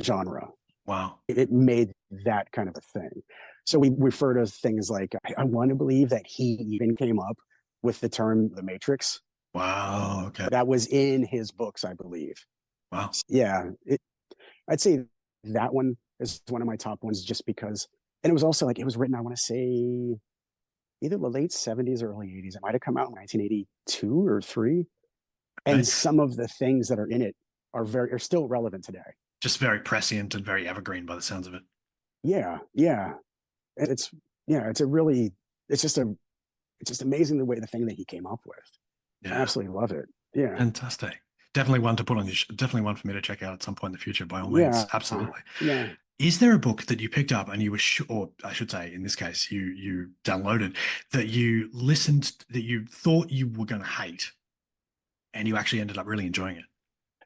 genre. Wow. It made that kind of a thing. So we refer to things like, I want to believe that he even came up with the term the Matrix. Wow. Okay. That was in his books, I believe. Wow. Yeah, I'd say that one is one of my top ones just because, and it was also like, it was written, I want to say either the late 70s or early 80s. It might have come out in 1982 or 3. Okay. And some of the things that are in it are still relevant today. Just very prescient and very evergreen by the sounds of it. Yeah. It's just amazing the way the thing that he came up with. Yeah. I absolutely love it. Yeah. Fantastic. Definitely one to put on definitely one for me to check out at some point in the future, by all means. Absolutely. Yeah. Is there a book that you picked up and you were or I should say, in this case, you downloaded, that you listened, that you thought you were going to hate, and you actually ended up really enjoying it?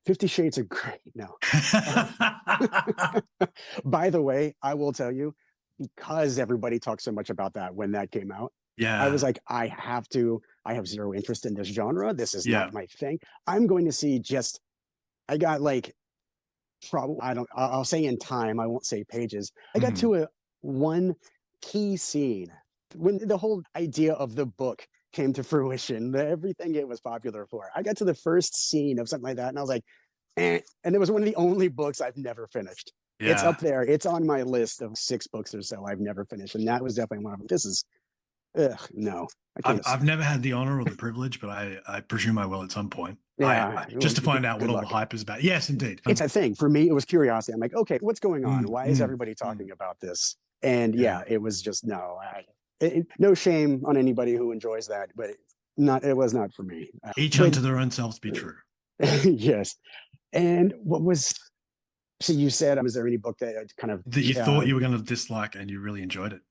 50 Shades of Grey. No. By the way, I will tell you, because everybody talked so much about that when that came out, Yeah. I was like, I have zero interest in this genre. This is Yeah. not my thing. I'm going to see I got like, I'll say in time, I won't say pages. I got to one key scene when the whole idea of the book came to fruition, everything it was popular for. I got to the first scene of something like that, and I was like, eh. And it was one of the only books I've never finished. Yeah. It's up there. It's on my list of 6 books or so I've never finished, and that was definitely one of them. This is, no. I've never had the honor or the privilege, but I presume I will at some point. Yeah, just to find out what good all luck. the hype is about. Yes, indeed. It's a thing. For me, it was curiosity. I'm like, okay, what's going on? Why is everybody talking about this? And yeah, it was just, no. No shame on anybody who enjoys that, but it was not for me. Each unto their own selves be true. Yes. And so you said, was there any book that kind of that you thought you were going to dislike and you really enjoyed it?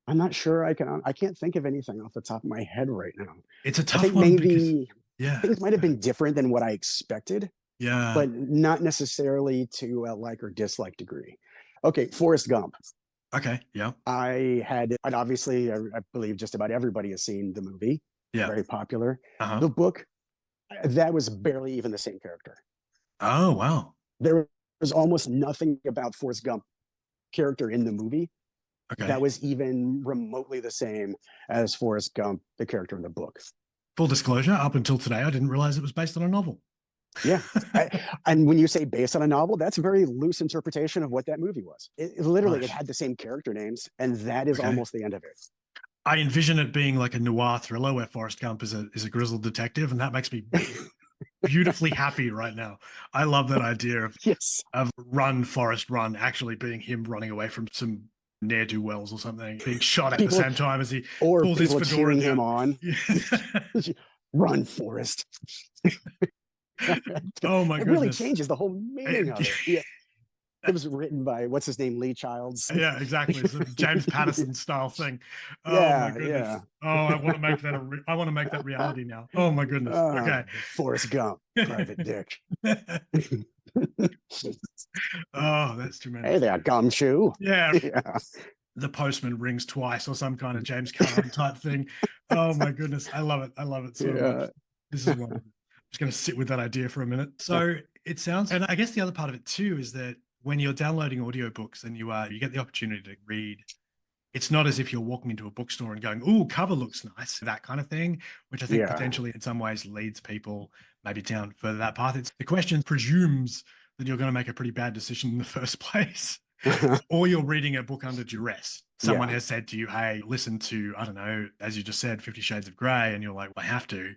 I'm not sure I can't think of anything off the top of my head right now. It's a tough I think one maybe things might have been because different than what I expected. Yeah. But not necessarily to a like or dislike degree. Okay, Forrest Gump. Okay, yeah. And obviously, I believe just about everybody has seen the movie. Yeah. Very popular. The book, that was barely even the same character. Oh, wow. There was almost nothing about Forrest Gump character in the movie. Okay. that was even remotely the same as Forrest Gump, the character in the book. Full disclosure, up until today, I didn't realize it was based on a novel. Yeah. And when you say based on a novel, that's a very loose interpretation of what that movie was. It literally, Right. it had the same character names, and that is almost the end of it. I envision it being like a noir thriller where Forrest Gump is a grizzled detective, and that makes me beautifully happy right now. I love that idea Yes. of Run, Forrest, Run actually being him running away from some ne'er-do-wells or something, being shot at the same time as he pulls his fedora cheering down. him on. Yeah. Run, Forrest. Oh my it goodness. really changes the whole meaning of it. Yeah. It was written by what's his name, Lee Childs. Yeah, exactly. It's a James Patterson style thing. Oh Yeah, my goodness. yeah. Oh, I want to make that I want to make that reality now. Oh my goodness. Okay. Forrest Gump, Private Dick. Oh, that's tremendous. Hey there, gumshoe. Yeah. Yeah. The postman rings twice or some kind of James Cameron type thing. Oh my goodness. I love it. I love it so much. This is wonderful. I'm just going to sit with that idea for a minute. So it sounds, and I guess the other part of it too is that when you're downloading audiobooks and you get the opportunity to read, it's not as if you're walking into a bookstore and going, "Ooh, cover looks nice," that kind of thing, which I think potentially in some ways leads people maybe down further that path. It's the question presumes that you're going to make a pretty bad decision in the first place, or you're reading a book under duress. Someone has said to you, "Hey, listen to, I don't know, as you just said, 50 Shades of Grey," and you're like, "I have to."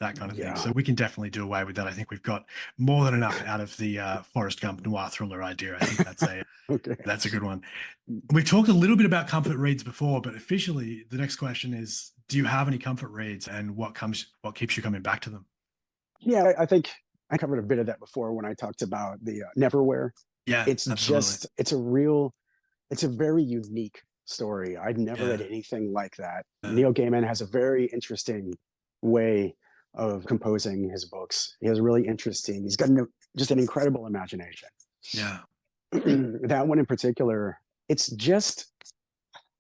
That kind of thing. So we can definitely do away with that. I think we've got more than enough out of the Forrest Gump noir thriller idea. I think that's a good one. We've talked a little bit about comfort reads before, but officially the next question is, do you have any comfort reads and what keeps you coming back to them? Yeah, I think I covered a bit of that before when I talked about the Neverwhere. Yeah, it's absolutely. It's a very unique story. I'd never read anything like that. Yeah. Neil Gaiman has a very interesting way of composing his books. He has really interesting, he's got just an incredible imagination. Yeah. That one in particular, it's just,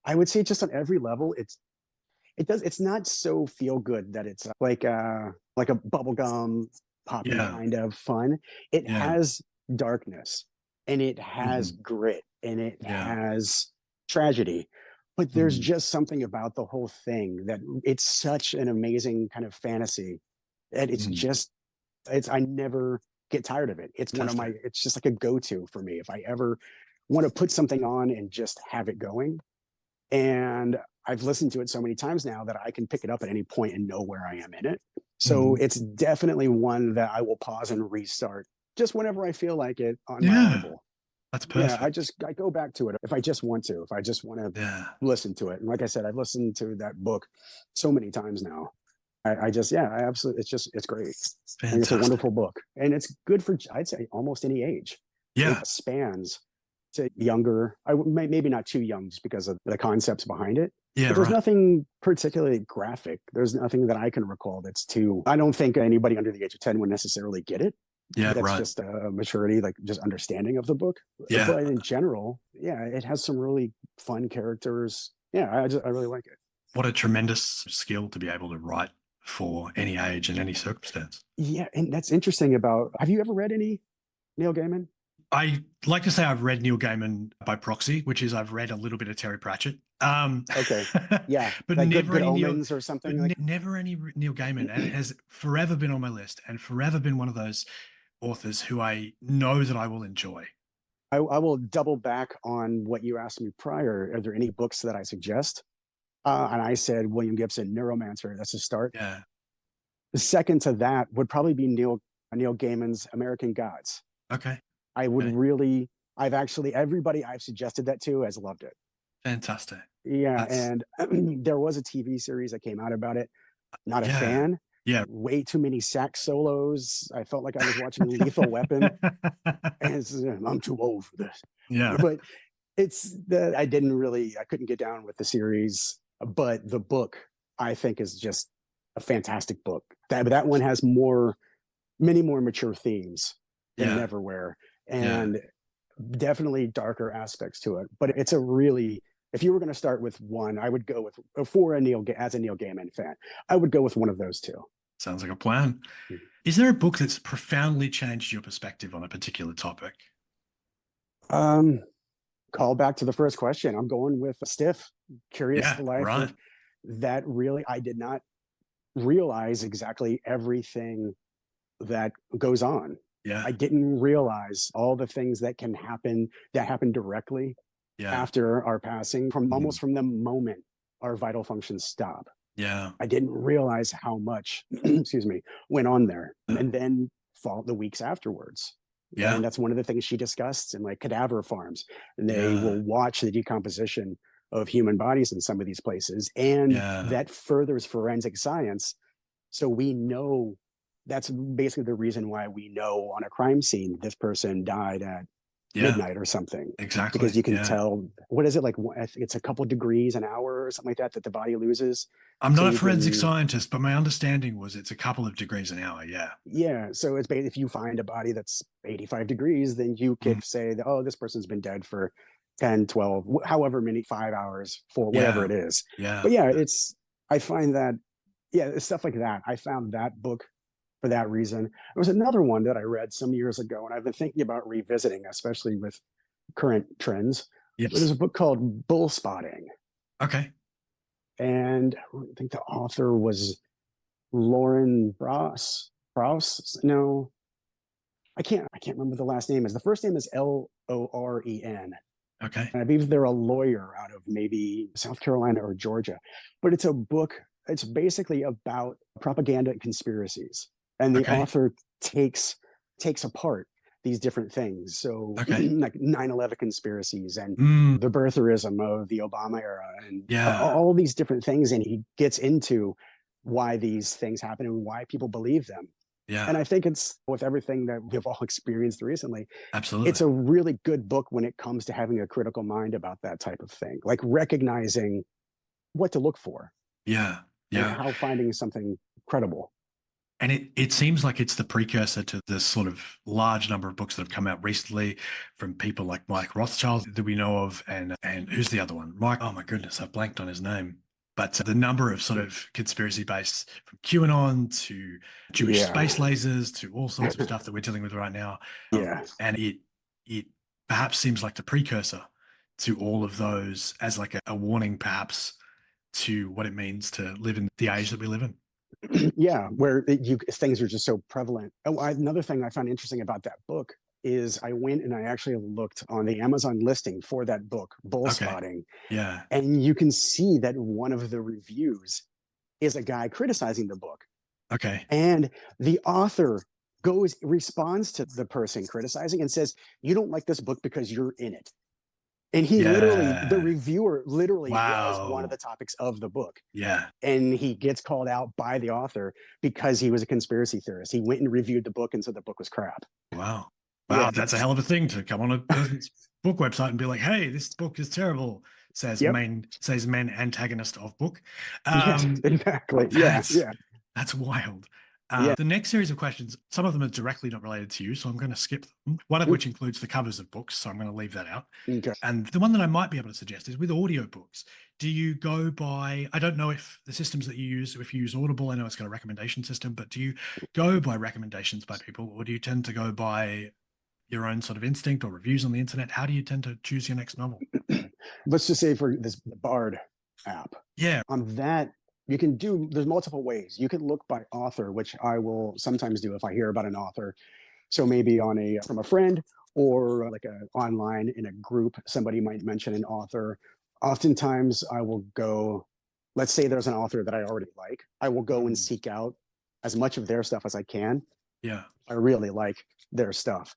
I would say just on every level, it's not so feel good that it's like a bubblegum poppy kind of fun. It has darkness and it has grit and it has tragedy, but there's just something about the whole thing that it's such an amazing kind of fantasy. And it's just, I never get tired of it. It's it's just like a go-to for me. If I ever want to put something on and just have it going. And I've listened to it so many times now that I can pick it up at any point and know where I am in it. So it's definitely one that I will pause and restart just whenever I feel like it on my Audible. That's perfect. Yeah, I go back to it if I just want to, if I just want to listen to it. And like I said, I've listened to that book so many times now. I absolutely, it's great. And it's a wonderful book. And it's good for, I'd say, almost any age. Yeah. It spans to younger, maybe not too young just because of the concepts behind it. Yeah, but there's nothing particularly graphic. There's nothing that I can recall that's I don't think anybody under the age of 10 would necessarily get it. Yeah, that's just a maturity, like just understanding of the book. Yeah. But in general, it has some really fun characters. Yeah, I really like it. What a tremendous skill to be able to write for any age and any circumstance. Yeah, and that's interesting about, have you ever read any Neil Gaiman? I like to say I've read Neil Gaiman by proxy, which is I've read a little bit of Terry Pratchett. Okay, yeah, but like never good any Omens or something. Never any Neil Gaiman, and it has forever been on my list and forever been one of those authors who I know that I will enjoy. I will double back on what you asked me prior. Are there any books that I suggest? And I said William Gibson, Neuromancer. That's a start. Yeah. The second to that would probably be Neil Gaiman's American Gods. Okay. I would really, everybody I've suggested that to has loved it. Fantastic. Yeah. And there was a TV series that came out about it. Not a fan. Yeah. Way too many sax solos. I felt like I was watching Lethal Weapon. And I'm too old for this. Yeah. But I couldn't get down with the series, but the book I think is just a fantastic book. That one has many more mature themes than Neverwhere, and definitely darker aspects to it. But it's if you were going to start with one, I would go with, as a Neil Gaiman fan, I would go with one of those two. Sounds like a plan. Is there a book that's profoundly changed your perspective on a particular topic? call back to the first question. I'm going with Stiff, Curious Yeah, the Life right. of that. Really, I did not realize exactly everything that goes on. Yeah. I didn't realize all the things that can happen, that happen directly Yeah. after our passing, from almost from the moment our vital functions stop. Yeah. I didn't realize how much, excuse me, went on there. And then the weeks afterwards. Yeah. And that's one of the things she discussed in like cadaver farms. And they Yeah. will watch the decomposition of human bodies in some of these places. And that furthers forensic science. So we know, that's basically the reason why we know on a crime scene this person died at midnight or something. Exactly. Because you can tell, what is it, like, I think it's a couple degrees an hour or something like that that the body loses. I'm not a forensic scientist, but my understanding was it's a couple of degrees an hour. Yeah. Yeah. So it's if you find a body that's 85 degrees, then you could say that, oh, this person's been dead for 10, 12, however many, 5 hours, for whatever it is. Yeah. But yeah, I find that, it's stuff like that. I found that book for that reason. There was another one that I read some years ago, and I've been thinking about revisiting, especially with current trends. Yes. There's a book called Bull Spotting. Okay. And I think the author was Lauren Brous. No, I can't remember the last name. The first name is Loren. Okay. And I believe they're a lawyer out of maybe South Carolina or Georgia. But it's a book, it's basically about propaganda and conspiracies. And the author takes apart these different things. So like 9/11 conspiracies and the birtherism of the Obama era and all these different things. And he gets into why these things happen and why people believe them. Yeah. And I think it's, with everything that we've all experienced recently, absolutely, it's a really good book when it comes to having a critical mind about that type of thing, like recognizing what to look for. Yeah. And how finding something credible. And it seems like it's the precursor to this sort of large number of books that have come out recently from people like Mike Rothschild that we know of, and who's the other one? Mike, oh my goodness, I blanked on his name. But the number of sort of conspiracy based, from QAnon to Jewish space lasers to all sorts of stuff that we're dealing with right now. And it perhaps seems like the precursor to all of those, as like a warning perhaps to what it means to live in the age that we live in. Yeah, where things are just so prevalent. Another thing I found interesting about that book is I went and I actually looked on the Amazon listing for that book, Bull Spotting. Yeah. And you can see that one of the reviews is a guy criticizing the book. Okay. And the author responds to the person criticizing and says, "You don't like this book because you're in it." And he the reviewer was one of the topics of the book. Yeah. And he gets called out by the author because he was a conspiracy theorist. He went and reviewed the book and said the book was crap. Wow. Wow. That's a hell of a thing to come on a person's book website and be like, hey, this book is terrible, says main antagonist of book. Yes, exactly. That's wild. The next series of questions, some of them are directly not related to you, so I'm going to skip them, one of which includes the covers of books, so I'm going to leave that out. Okay. And the one that I might be able to suggest is with audiobooks. Do you go by, I don't know if the systems that you use, if you use Audible, I know it's got a recommendation system, but do you go by recommendations by people, or do you tend to go by your own sort of instinct or reviews on the internet? How do you tend to choose your next novel? Let's just say for this Bard app. Yeah. On that, there's multiple ways. You can look by author, which I will sometimes do if I hear about an author. So maybe from a friend, or like online in a group, somebody might mention an author. Oftentimes I will go, let's say there's an author that I already like. I will go and seek out as much of their stuff as I can. Yeah. I really like their stuff.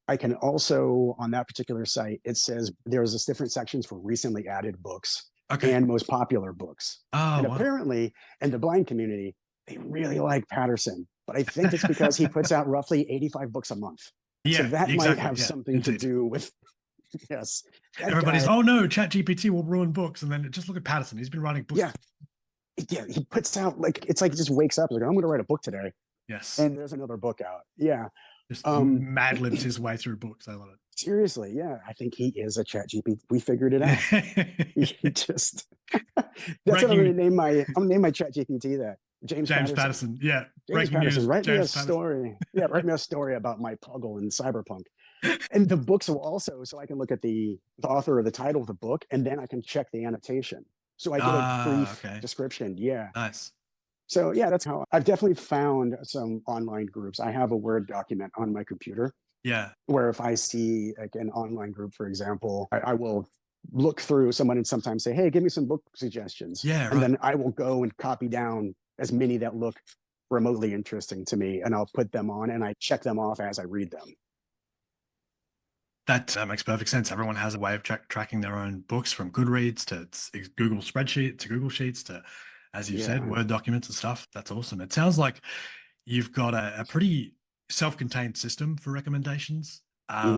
I can also, on that particular site, it says there's different sections for recently added books. And most popular books. And apparently in the blind community, they really like Patterson, but I think it's because he puts out roughly 85 books a month. So that might have something to do with, everybody's, oh no, ChatGPT will ruin books. And then just look at Patterson. He's been writing books. Yeah, he puts out, it's like he just wakes up, like, I'm going to write a book today. Yes. And there's another book out. Yeah. Just mad libs his way through books. I love it. Seriously, yeah. I think he is a ChatGPT. We figured it out. He just that's what I'm gonna name my ChatGPT that. James Patterson. Yeah. James Patterson. Write me a story. Yeah, write me a story about my Puggle in Cyberpunk. And the books will also, so I can look at the author or the title of the book, and then I can check the annotation. So I get a Ah, brief okay. description. Yeah. Nice. So yeah, that's how I've definitely found some online groups. I have a Word document on my computer Yeah. where if I see like an online group, for example, I will look through someone and sometimes say, hey, give me some book suggestions. Yeah, And right. then I will go and copy down as many that look remotely interesting to me, and I'll put them on and I check them off as I read them. That makes perfect sense. Everyone has a way of tracking their own books, from Goodreads to Google Spreadsheet to Google Sheets to, as you said, Yeah. Word documents and stuff. That's awesome. It sounds like you've got a pretty self-contained system for recommendations,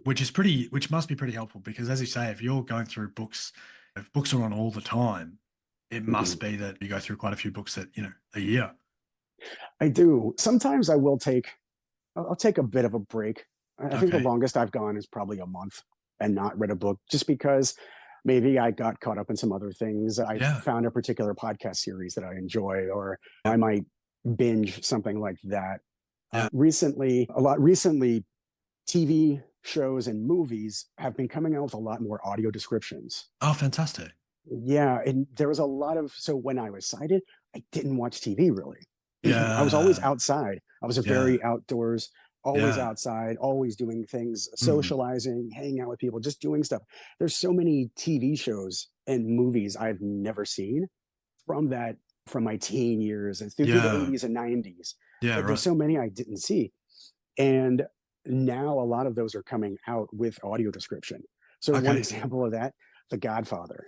which must be pretty helpful because, as you say, if you're going through books, if books are on all the time, it Mm-hmm. must be that you go through quite a few books that a year. I do. Sometimes I will take, I'll take a bit of a break. I think the Okay. longest I've gone is probably a month and not read a book just because maybe I got caught up in some other things. I Yeah. found a particular podcast series that I enjoy, or I might binge something like that. Yeah. Recently, TV shows and movies have been coming out with a lot more audio descriptions. Oh, fantastic. Yeah, and there was a lot of, so when I was sighted, I didn't watch TV really. I was always Yeah. outside. I was a Yeah. very outdoors, always Yeah. outside, always doing things, Mm. socializing, hanging out with people, just doing stuff. There's so many TV shows and movies I've never seen from that, from my teen years and through the Yeah. 80s and 90s. Yeah. There's Right. so many I didn't see. And now a lot of those are coming out with audio description. So one Okay. example of that, The Godfather.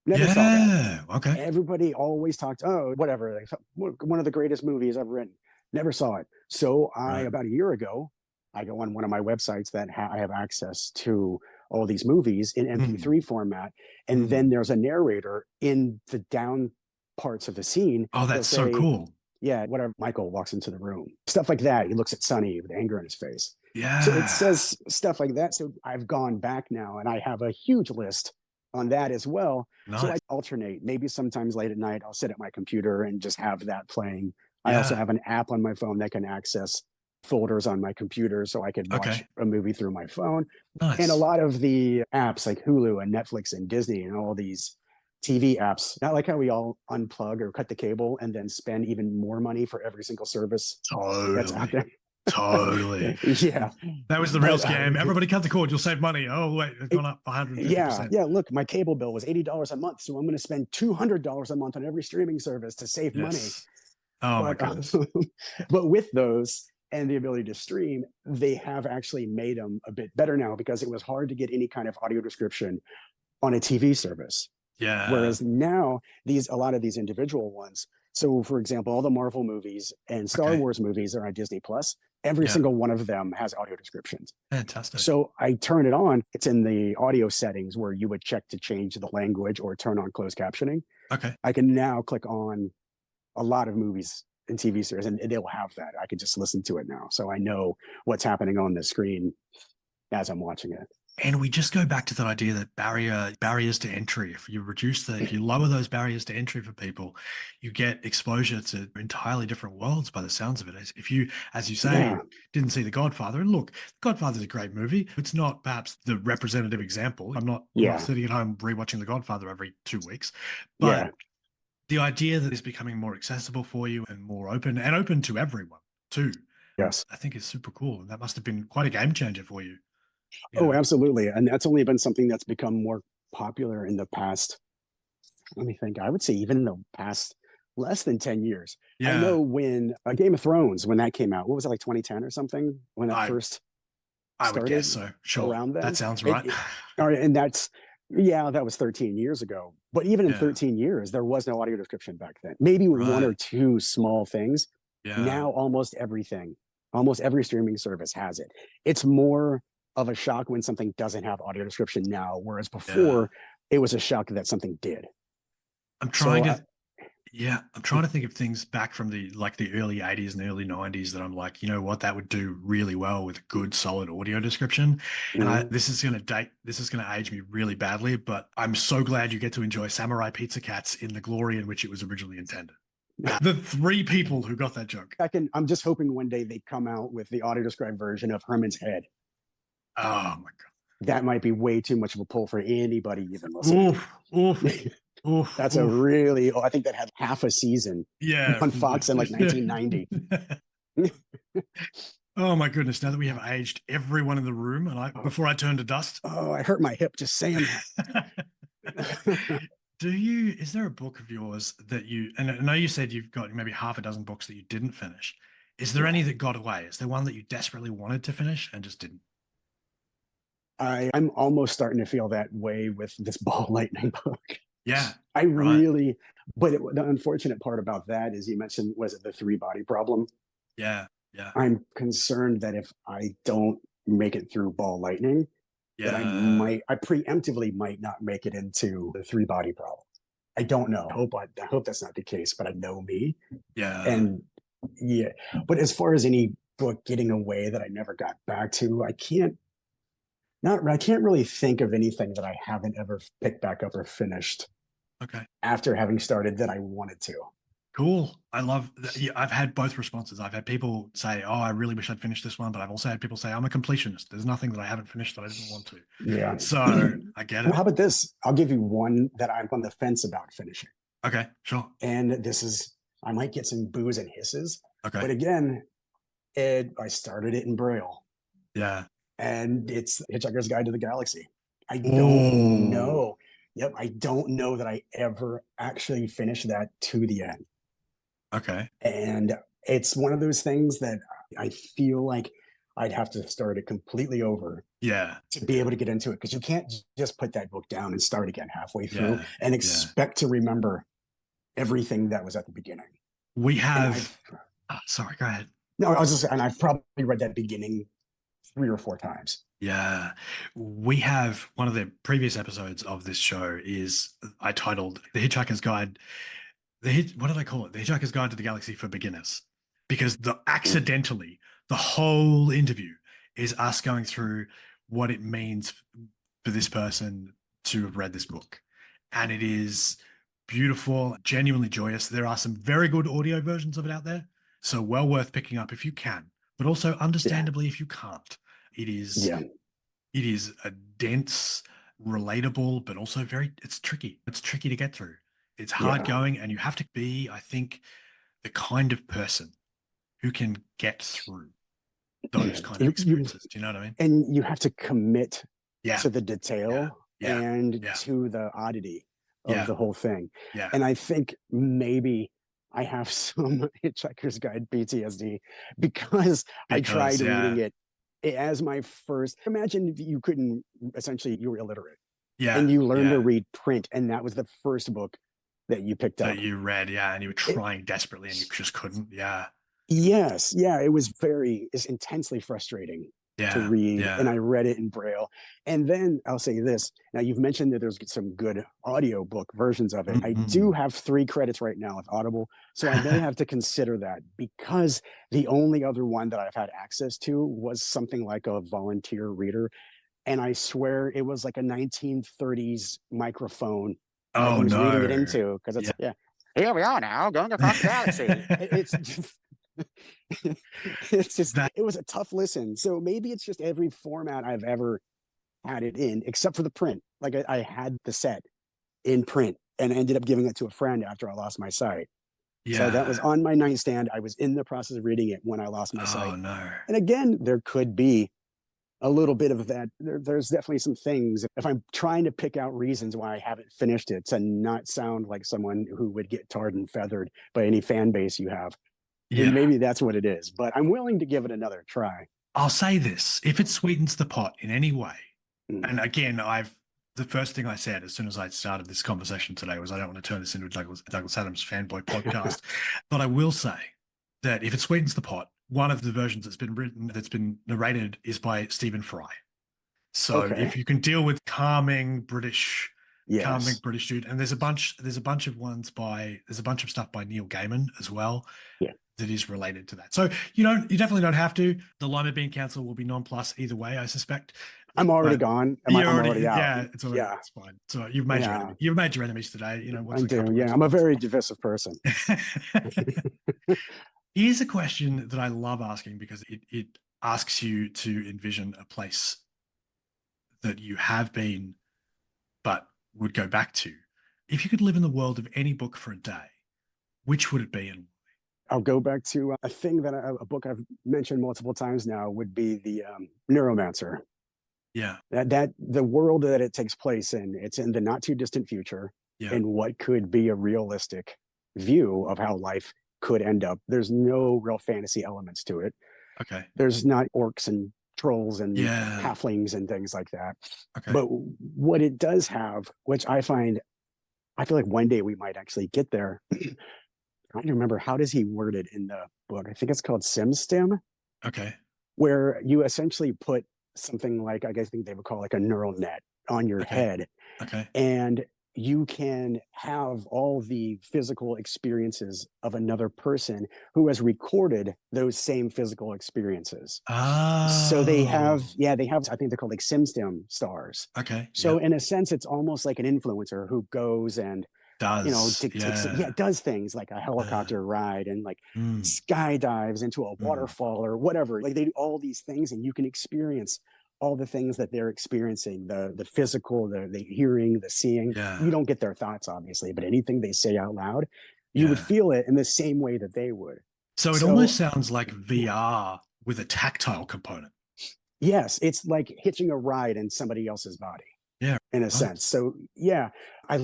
Never saw that. Yeah. Okay. Everybody always talked, oh, whatever, one of the greatest movies ever written. Never saw it. So Right. about a year ago, I go on one of my websites that I have access to all these movies in Mm. MP3 format. And Mm. then there's a narrator in the down parts of the scene. Oh, He'll that's so say, cool. yeah, whatever. Michael walks into the room, stuff like that. He looks at Sonny with anger in his face. So it Yeah. says stuff like that. So I've gone back now and I have a huge list on that as well. So I Nice. alternate. Maybe sometimes late at night, I'll sit at my computer and just have that playing. I also Yeah. have an app on my phone that can access folders on my computer so I could watch Okay. a movie through my phone. And a Nice. lot of the apps like Hulu and Netflix and Disney and all these TV apps, not like how we all unplug or cut the cable and then spend even more money for every single service that's out Totally. there. Totally. Yeah. That was the real But scam. Everybody cut the cord. You'll save money. Oh, wait, it's gone up yeah, 150%. yeah. Look, my cable bill was $80 a month, so I'm going to spend $200 a month on every streaming service to save money. Yes. Oh my But goodness. but with those and the ability to stream, they have actually made them a bit better now because it was hard to get any kind of audio description on a TV service. Yeah. Whereas now, a lot of these individual ones. So, for example, all the Marvel movies and Star Okay. Wars movies are on Disney Plus. Every Yeah. single one of them has audio descriptions. Fantastic. So I turn it on. It's in the audio settings where you would check to change the language or turn on closed captioning. Okay. I can now click on a lot of movies and TV series, and they'll have that. I can just listen to it now, so I know what's happening on the screen as I'm watching it. And we just go back to that idea that barriers to entry. If you lower those barriers to entry for people, you get exposure to entirely different worlds by the sounds of it. If you, as you say, Yeah, didn't see The Godfather, and look, The Godfather is a great movie. It's not perhaps the representative example. I'm not yeah, sitting at home rewatching The Godfather every 2 weeks, but yeah. the idea that it's becoming more accessible for you and more open to everyone too, Yes. I think is super cool. And that must have been quite a game changer for you. You Oh, know, absolutely. And that's only been something that's become more popular in the past. Let me think. I would say even in the past less than 10 years. I yeah. know when Game of Thrones, when that came out, what was it, like 2010 or something, when that I first I would guess started so. Sure. around That then? sounds It, right. it, all right, and that's, yeah, that was 13 years ago. But even in Yeah. 13 years, there was no audio description back then. Maybe one or Right. two small things. Yeah. Now, almost every streaming service has it. It's more of a shock when something doesn't have audio description now, whereas Yeah. before, it was a shock that something did. I'm So, trying to yeah, I'm trying to think of things back from the early 80s and early 90s that I'm like, you know what, that would do really well with a good solid audio description. And I mm, this is gonna age me really badly, but I'm so glad you get to enjoy Samurai Pizza Cats in the glory in which it was originally intended. The three people who got that joke. I'm just hoping one day they come out with the audio described version of Herman's Head. Oh my That might be way too much of a pull for anybody even God. listening. Oof, oof, oof, That's a oof. really, I think that had half a season Yeah. on Fox in like 1990. Oh my goodness! Now that we have aged everyone in the room, and before I turn to dust. Oh, I hurt my hip just saying that. Is there a book of yours that and I know you said you've got maybe half a dozen books that you didn't finish. Is there any that got away? Is there one that you desperately wanted to finish and just didn't? I'm almost starting to feel that way with this Ball Lightning book. Yeah. I right. really, but the unfortunate part about that is you mentioned, was it the 3-body problem? Yeah. Yeah. I'm concerned that if I don't make it through Ball Lightning, that Yeah. I preemptively might not make it into the 3-body problem. I don't know. I hope that's not the case, but I know me. Yeah. And yeah, but as far as any book getting away that I never got back to, I can't really think of anything that I haven't ever picked back up or finished Okay. after having started that I wanted to. Cool. I love that. Yeah, I've had both responses. I've had people say, "Oh, I really wish I'd finished this one," but I've also had people say, "I'm a completionist. There's nothing that I haven't finished that I didn't want to." Yeah. So I get Well, it. how about this? I'll give you one that I'm on the fence about finishing. Okay, sure. And I might get some boos and hisses. Okay. But again, I started it in Braille. Yeah. And it's Hitchhiker's Guide to the Galaxy. I don't Oh. know. Yep, I don't know that I ever actually finished that to the end. Okay. And it's one of those things that I feel like I'd have to start it completely over Yeah. to be able to get into it, because you can't just put that book down and start again halfway through Yeah. and Yeah. expect to remember everything that was at the beginning. We have. Sorry, go ahead. No, and I've probably read that beginning 3 or 4 times. Yeah. We have one of the previous episodes of this show I titled The Hitchhiker's Guide. What did I call it? The Hitchhiker's Guide to the Galaxy for Beginners. Because accidentally, the whole interview is us going through what it means for this person to have read this book. And it is beautiful, genuinely joyous. There are some very good audio versions of it out there. So well worth picking up if you can, but also understandably if you can't. It is Yeah. It is a dense, relatable, but also it's tricky. It's tricky to get through. It's hard going, and you have to be, I think, the kind of person who can get through those kind of experiences. Do you know what I mean? And you have to commit Yeah. to the detail and to the oddity of the whole thing. Yeah. And I think maybe I have some Hitchhiker's Guide PTSD because I tried reading it as my first. Imagine if you were illiterate. Yeah. And you learned to read print, and that was the first book that you picked up. That you read, and you were trying desperately and you just couldn't. Yeah. Yes. Yeah. It's intensely frustrating to read. Yeah. And I read it in Braille. And then I'll say this. Now, you've mentioned that there's some good audiobook versions of it. I do have 3 credits right now with Audible. So I may have to consider that, because the only other one that I've had access to was something like a volunteer reader. And I swear it was like a 1930s microphone that he was reading it into, because it's here we are now going across the galaxy. It was a tough listen. So maybe it's just every format I've ever had it in, except for the print. Like I had the set in print and ended up giving it to a friend after I lost my sight. Yeah. So that was on my nightstand. I was in the process of reading it when I lost my sight. Oh no. And again, there could be a little bit of that. There's definitely some things. If I'm trying to pick out reasons why I haven't finished it to not sound like someone who would get tarred and feathered by any fan base you have, then maybe that's what it is. But I'm willing to give it another try. I'll say this: if it sweetens the pot in any way, and again, the first thing I said as soon as I started this conversation today was I don't want to turn this into a Douglas Adams fanboy podcast, but I will say that if it sweetens the pot, one of the versions that's been narrated is by Stephen Fry. So if you can deal with calming British dude, and there's a bunch of stuff by Neil Gaiman as well. Yeah. That is related to that. So you definitely don't have to. The Lima Bean Council will be nonplus either way, I suspect. I'm already gone. I'm already out. Yeah, it's fine. So you've made your enemies today. I do. Yeah, I'm a very divisive person. Here's a question that I love asking, because it asks you to envision a place that you have been, but would go back to? If you could live in the world of any book for a day, which would it be and why? I'll go back to a thing that a book I've mentioned multiple times now would be the Neuromancer. Yeah. That the world that it takes place in, it's in the not too distant future, Yeah. and what could be a realistic view of how life could end up. There's no real fantasy elements to it. Okay. There's not orcs and trolls and Yeah. halflings and things like that. Okay. But what it does have, which I feel like one day we might actually get there. I don't remember, how does he word it in the book? I think it's called SimStim, Okay. where you essentially put something like, I guess they would call like a neural net on your Okay. head, Okay. and you can have all the physical experiences of another person who has recorded those same physical experiences. So they have, Oh. I think they're called like SimStim stars. Okay. So Yeah. in a sense, it's almost like an influencer who goes and, Does. does things like a helicopter ride and like Mm, skydives into a mm. waterfall or whatever. Like they do all these things, and you can experience all the things that they're experiencing, the physical, the hearing, the seeing. Yeah. You don't get their thoughts, obviously, but anything they say out loud, you would Yeah. feel it in the same way that they would. So it So almost sounds like yeah, VR with a tactile component. yes, it's like hitching a ride in somebody else's body, Yeah. in a Right. sense. So yeah, I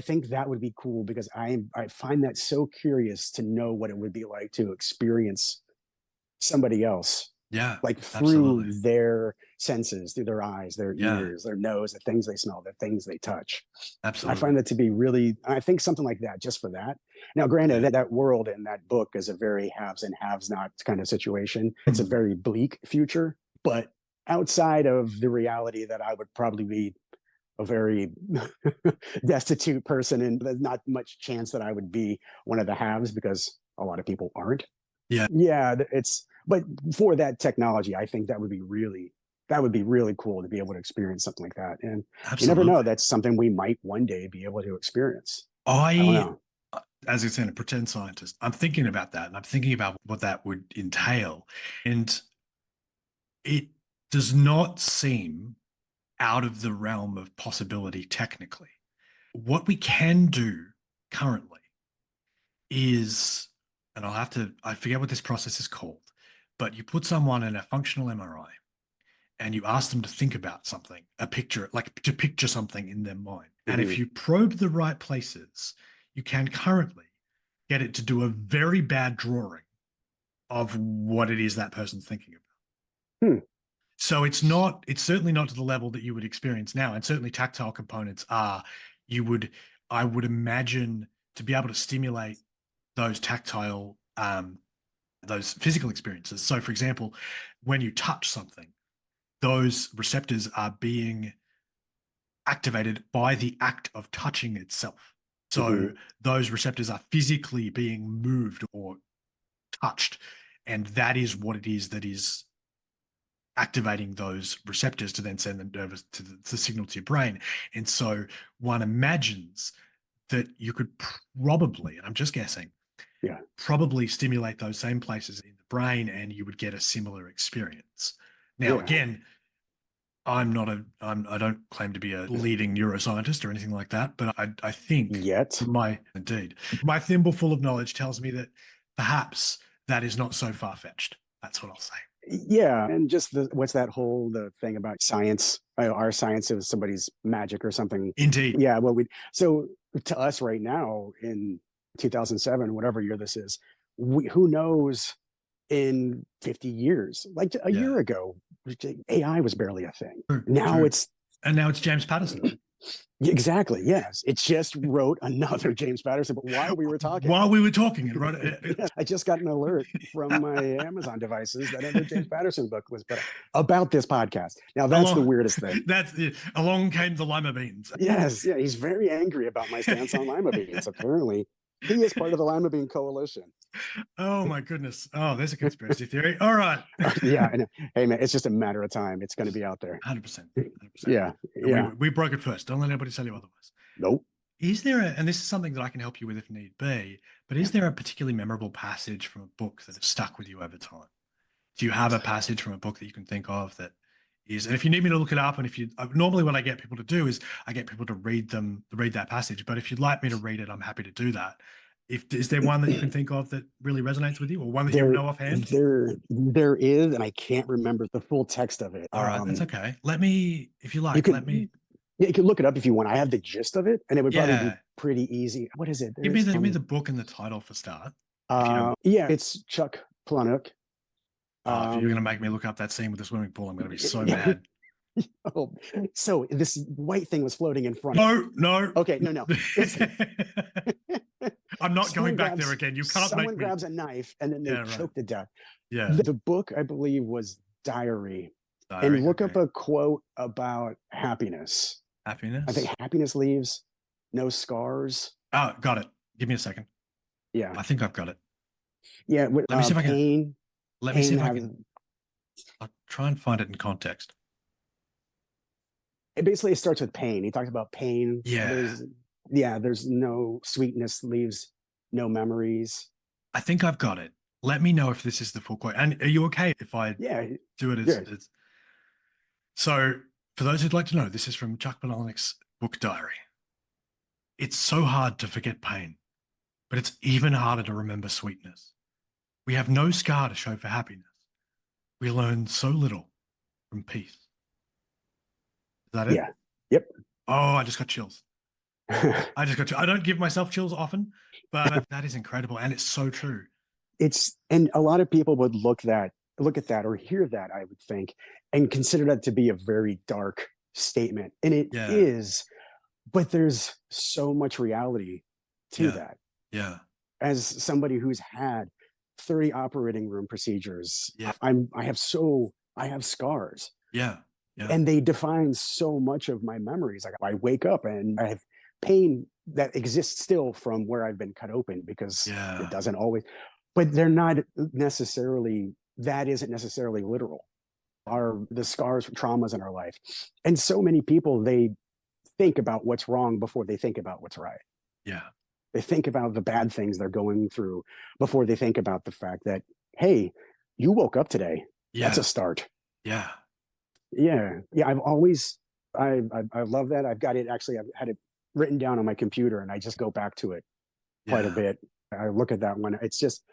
think that would be cool, because I find that so curious to know what it would be like to experience somebody else, Yeah. like through Absolutely. their senses, through their eyes, their Yeah. ears, their nose, the things they smell, the things they touch. I Absolutely. find that to be really, I think something like that, just for that. Now, granted, Yeah. that world in that book is a very haves and haves not kind of situation. It's a Mm. very bleak future, but outside of the reality that I would probably be a very destitute person, and there's not much chance that I would be one of the haves, because a lot of people aren't. Yeah. Yeah, but for that technology, I think that would be really cool to be able to experience something like that. And you never know, Absolutely. that's something we might one day be able to experience. I don't I, know. as I said, a pretend scientist, I'm thinking about that and I'm thinking about what that would entail. And it does not seem out of the realm of possibility technically. What we can do currently is, and I forget what this process is called, but you put someone in a functional MRI and you ask them to think about something, a picture, like to picture something in their mind. And Mhm. if you probe the right places, you can currently get it to do a very bad drawing of what it is that person's thinking about. Hmm. So it's certainly not to the level that you would experience now. And certainly tactile components are, you would, I would imagine, to be able to stimulate those tactile, those physical experiences. So for example, when you touch something, those receptors are being activated by the act of touching itself. So Mhm. those receptors are physically being moved or touched. And that is what it is that is activating those receptors to then send the nervous to the signal to your brain. And so one imagines that you could probably, and I'm just guessing, Yeah. probably stimulate those same places in the brain and you would get a similar experience. Now, Yeah. again, I don't claim to be a leading neuroscientist or anything like that, but I think Yet. indeed, my thimble full of knowledge tells me that perhaps that is not so far-fetched. That's what I'll say. Yeah, and just what's that whole the thing about science? Our science is somebody's magic or something. Indeed. Yeah, so to us right now in 2007, whatever year this is, who knows in 50 years? Like a Yeah. year ago, AI was barely a thing. True. Now True. it's And now it's James Patterson. exactly, yes. It just wrote another James Patterson, but while we were talking. While we were talking and wrote it. Yeah, I just got an alert from my Amazon devices that another James Patterson book was put out about this podcast. Now that's the along weirdest thing. that's it. Along came the Lima Beans. Yes, yeah, he's very angry about my stance on lima beans. Apparently, he is part of the Lima Bean Coalition. Oh my goodness. Oh, there's a conspiracy theory. All right. Yeah, I know. Hey man, it's just a matter of time. It's going to be out there. 100%. 100%. Yeah, And yeah. we broke it first. Don't let anybody tell you otherwise. Nope. Is there and this is something that I can help you with if need be, but is there a particularly memorable passage from a book that has stuck with you over time? Do you have a passage from a book that you can think of that is. And if you need me to look it up, and if you normally what I get people to do is I get people to read that passage. But if you'd like me to read it, I'm happy to do that. Is there one that you can think of that really resonates with you, or one that you know offhand? There is, and I can't remember the full text of it. All right, that's okay. If you like, yeah, you can look it up if you want. I have the gist of it, and it would probably be pretty easy. What is it? Give me the book and the title for start. Yeah, it's Chuck Palahniuk. If you're going to make me look up that scene with the swimming pool, I'm going to be so mad. Oh, so this white thing was floating in front. No. Okay, no. I'm not going back there again. You can't make me. Someone grabs a knife and then they choke to death. Yeah. The book, I believe, was Diary. And look up a quote about happiness. Happiness? I think happiness leaves no scars. Oh, got it. Give me a second. Yeah. I think I've got it. Yeah. Let me see if I can. Let me see if I can. I'll try and find it in context. It basically starts with pain. He talks about pain. Yeah. There's no sweetness, leaves no memories. I think I've got it. Let me know if this is the full quote. And are you okay if I do it as So, for those who'd like to know, this is from Chuck Palahniuk's book Diary. It's so hard to forget pain, but it's even harder to remember sweetness. We have no scar to show for happiness. We learn so little from peace. Is that it? Yeah. Yep. Oh, I just got chills. I don't give myself chills often, but that is incredible. And it's so true. And a lot of people would look at that or hear that, I would think, and consider that to be a very dark statement. And it is, but there's so much reality to that. Yeah. As somebody who's had 30 operating room procedures, I have scars. Yeah. And they define so much of my memories. Like I wake up and I have pain that exists still from where I've been cut open because it doesn't always, but they're not necessarily, that isn't necessarily literal. The scars, traumas in our life. And so many people, they think about what's wrong before they think about what's right. Yeah. They think about the bad things they're going through before they think about the fact that, hey, you woke up today. Yeah. That's a start. Yeah. Yeah. I've always, I love that. I've got it. Actually, I've had it written down on my computer and I just go back to it quite a bit. I look at that one. It's just,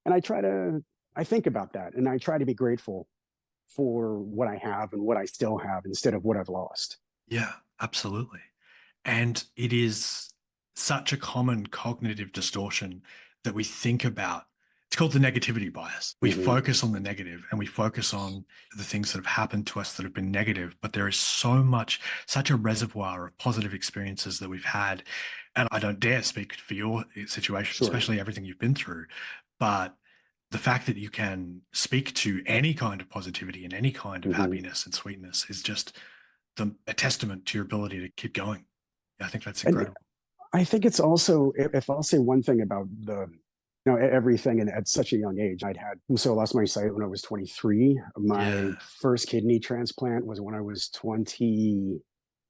and I think about that and I try to be grateful for what I have and what I still have instead of what I've lost. Yeah, absolutely. And it is such a common cognitive distortion that we think about. It's called the negativity bias. We focus on the negative and we focus on the things that have happened to us that have been negative, but there is such a reservoir of positive experiences that we've had. And I don't dare speak for your situation, especially everything you've been through, but the fact that you can speak to any kind of positivity and any kind of happiness and sweetness is just a testament to your ability to keep going. I think that's incredible. And I think it's also, if I'll say one thing about everything, and at such a young age, I lost my sight when I was 23. My first kidney transplant was when I was 29.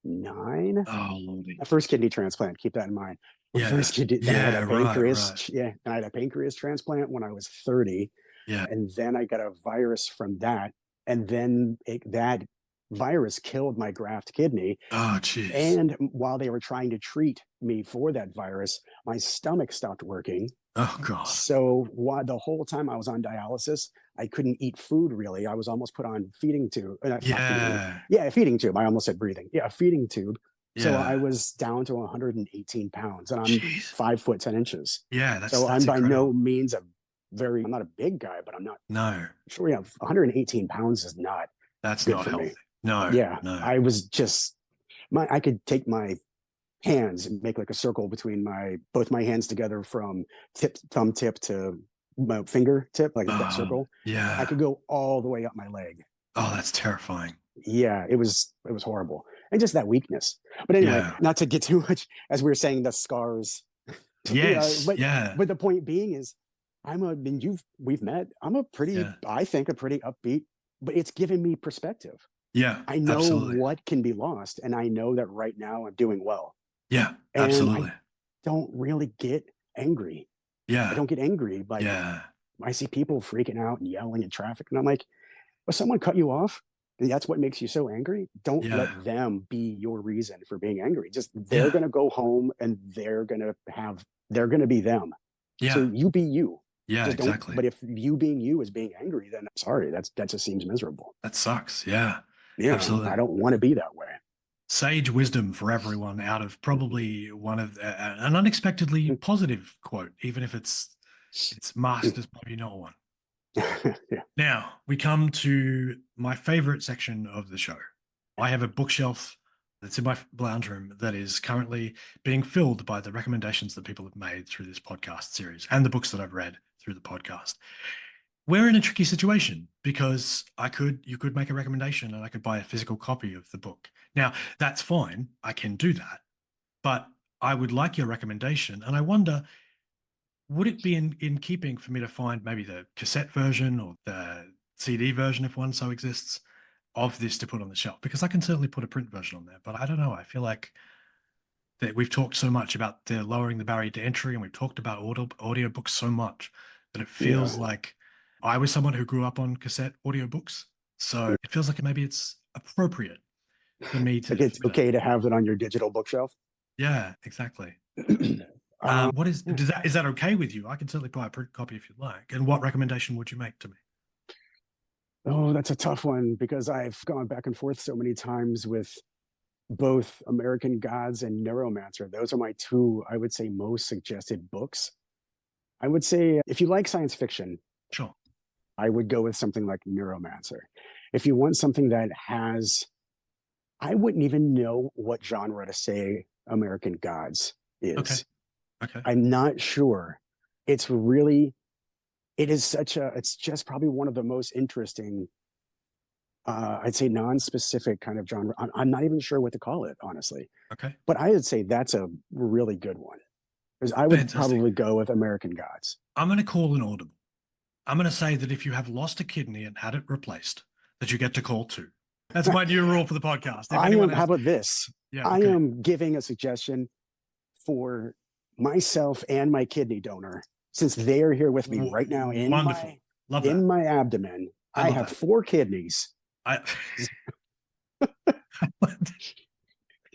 My first kidney transplant, keep that in mind. First kidney, I had a pancreas. I had a pancreas transplant when I was 30. Yeah. And then I got a virus from that. And then that virus killed my graft kidney. Oh, geez. And while they were trying to treat me for that virus, my stomach stopped working. Oh, God. So the whole time I was on dialysis, I couldn't eat food really. I was almost put on feeding tube. A feeding tube. I almost said breathing. Yeah, a feeding tube. Yeah. So I was down to 118 pounds and I'm 5 foot 10 inches. Yeah, that's I'm by no means I'm not a big guy, but I'm not. No. Sure, 118 pounds is not. That's not healthy. Me. No. Yeah. No. I was just, I could take my hands and make like a circle between both my hands together from thumb tip to my finger tip, like that circle. Yeah. I could go all the way up my leg. Oh, that's terrifying. Yeah, it was horrible. And just that weakness. But anyway, not to get too much, as we were saying, the scars. Yes. But the point being is, we've met. I'm I think a pretty upbeat, but it's given me perspective. Yeah. I know what can be lost. And I know that right now I'm doing well. Yeah, absolutely. I don't really get angry. Yeah. I don't get angry. Like I see people freaking out and yelling in traffic. And I'm like, will someone cut you off? That's what makes you so angry. Don't Yeah. let them be your reason for being angry. Just they're Yeah. going to go home and they're going to be them. So Yeah. you be you. Yeah, Just don't. exactly. But if you being you is being angry, then I'm sorry. That just seems miserable. That sucks. Yeah, Yeah, absolutely. I don't want to be that way. Sage wisdom for everyone out of probably one of an unexpectedly positive quote, even if it's masked as maybe not one. Yeah. Now we come to my favorite section of the show. I have a bookshelf that's in my lounge room that is currently being filled by the recommendations that people have made through this podcast series and the books that I've read through the podcast. We're in a tricky situation because you could make a recommendation and I could buy a physical copy of the book. Now, that's fine. I can do that. But I would like your recommendation. And I wonder, would it be in keeping for me to find maybe the cassette version or the CD version, if one so exists, of this to put on the shelf? Because I can certainly put a print version on there, but I don't know. I feel like that we've talked so much about the lowering the barrier to entry, and we've talked about audiobooks so much that it feels like I was someone who grew up on cassette audiobooks. So it feels like maybe it's appropriate for me to. Like it's okay to have it on your digital bookshelf. Yeah, exactly. Is that okay with you? I can certainly buy a print copy if you'd like. And what recommendation would you make to me? Oh, that's a tough one because I've gone back and forth so many times with both American Gods and Neuromancer. Those are my two, I would say, most suggested books. I would say if you like science fiction, Sure. I would go with something like Neuromancer. If you want something that has, I wouldn't even know what genre to say American Gods is. Okay. I'm not sure. It's just probably one of the most interesting, I'd say non-specific kind of genre. I'm not even sure what to call it, honestly. Okay. But I would say that's a really good one. Because I would Fantastic. probably go with American Gods. I'm going to call an audible. I'm going to say that if you have lost a kidney and had it replaced, that you get to call two. That's my new rule for the podcast. How about this? Yeah, I am giving a suggestion for myself and my kidney donor, since they are here with me right now in my abdomen. I have 4 kidneys.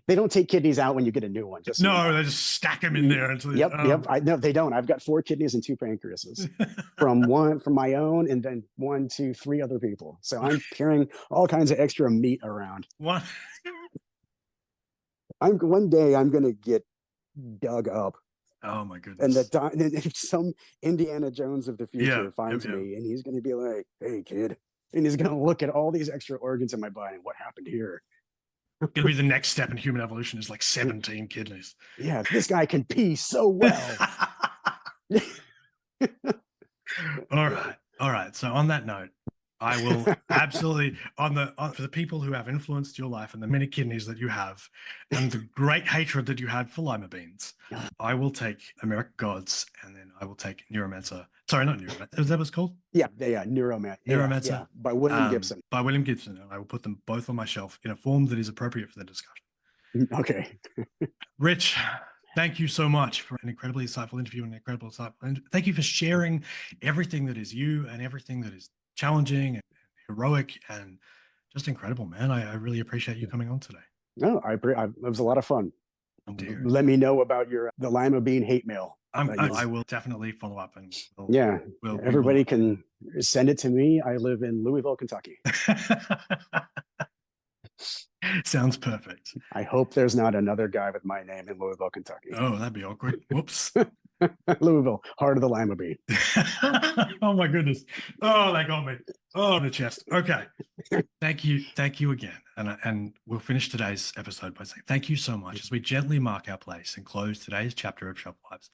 They don't take kidneys out when you get a new one. They just stack them in there. Until yep. No, they don't. I've got 4 kidneys and 2 pancreases from my own, and then 1 to 3 other people. So I'm carrying all kinds of extra meat around. One day I'm going to get dug up. Oh my goodness! And if some Indiana Jones of the future finds me, and he's going to be like, "Hey, kid," and he's going to look at all these extra organs in my body and what happened here. Going to be the next step in human evolution is like 17 kidneys. Yeah, this guy can pee so well. All right. So on that note, I will absolutely for the people who have influenced your life and the many kidneys that you have and the great hatred that you had for lima beans, I will take American Gods and then I will take Neuromancer. Sorry, not Neuromancer. Is that what it's called? Yeah, Neuromancer. Neuromancer. By William Gibson. By William Gibson. And I will put them both on my shelf in a form that is appropriate for the discussion. Okay. Rich, thank you so much for an incredibly insightful interview and thank you for sharing everything that is you and everything that is challenging and heroic and just incredible, man. I really appreciate you coming on today. No, it was a lot of fun. Oh, dear. Let me know about the lima bean hate mail. I will definitely follow up and everybody can send it to me. I live in Louisville, Kentucky. Sounds perfect. I hope there's not another guy with my name in Louisville, Kentucky. Oh, that'd be awkward. Whoops. Louisville, heart of the lima bean. Oh my goodness. Oh, that got me. Oh, the chest. Okay. Thank you again. And we'll finish today's episode by saying thank you so much as we gently mark our place and close today's chapter of Shelf Lives.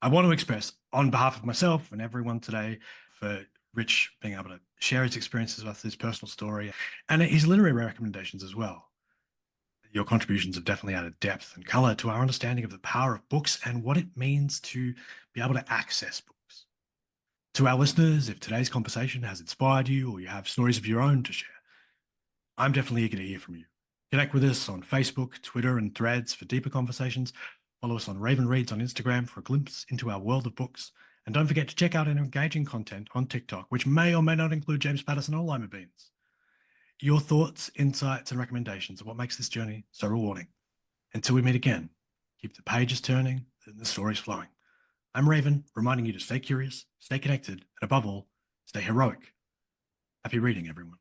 I want to express on behalf of myself and everyone today for Rich being able to share his experiences with his personal story and his literary recommendations as well. Your contributions have definitely added depth and color to our understanding of the power of books and what it means to be able to access books. To our listeners, if today's conversation has inspired you or you have stories of your own to share, I'm definitely eager to hear from you. Connect with us on Facebook, Twitter, and Threads for deeper conversations. Follow us on Raven Reads on Instagram for a glimpse into our world of books. And don't forget to check out our engaging content on TikTok, which may or may not include James Patterson or Lima Beans. Your thoughts, insights, and recommendations are what makes this journey so rewarding. Until we meet again, keep the pages turning and the stories flowing. I'm Raven, reminding you to stay curious, stay connected, and above all, stay heroic. Happy reading, everyone.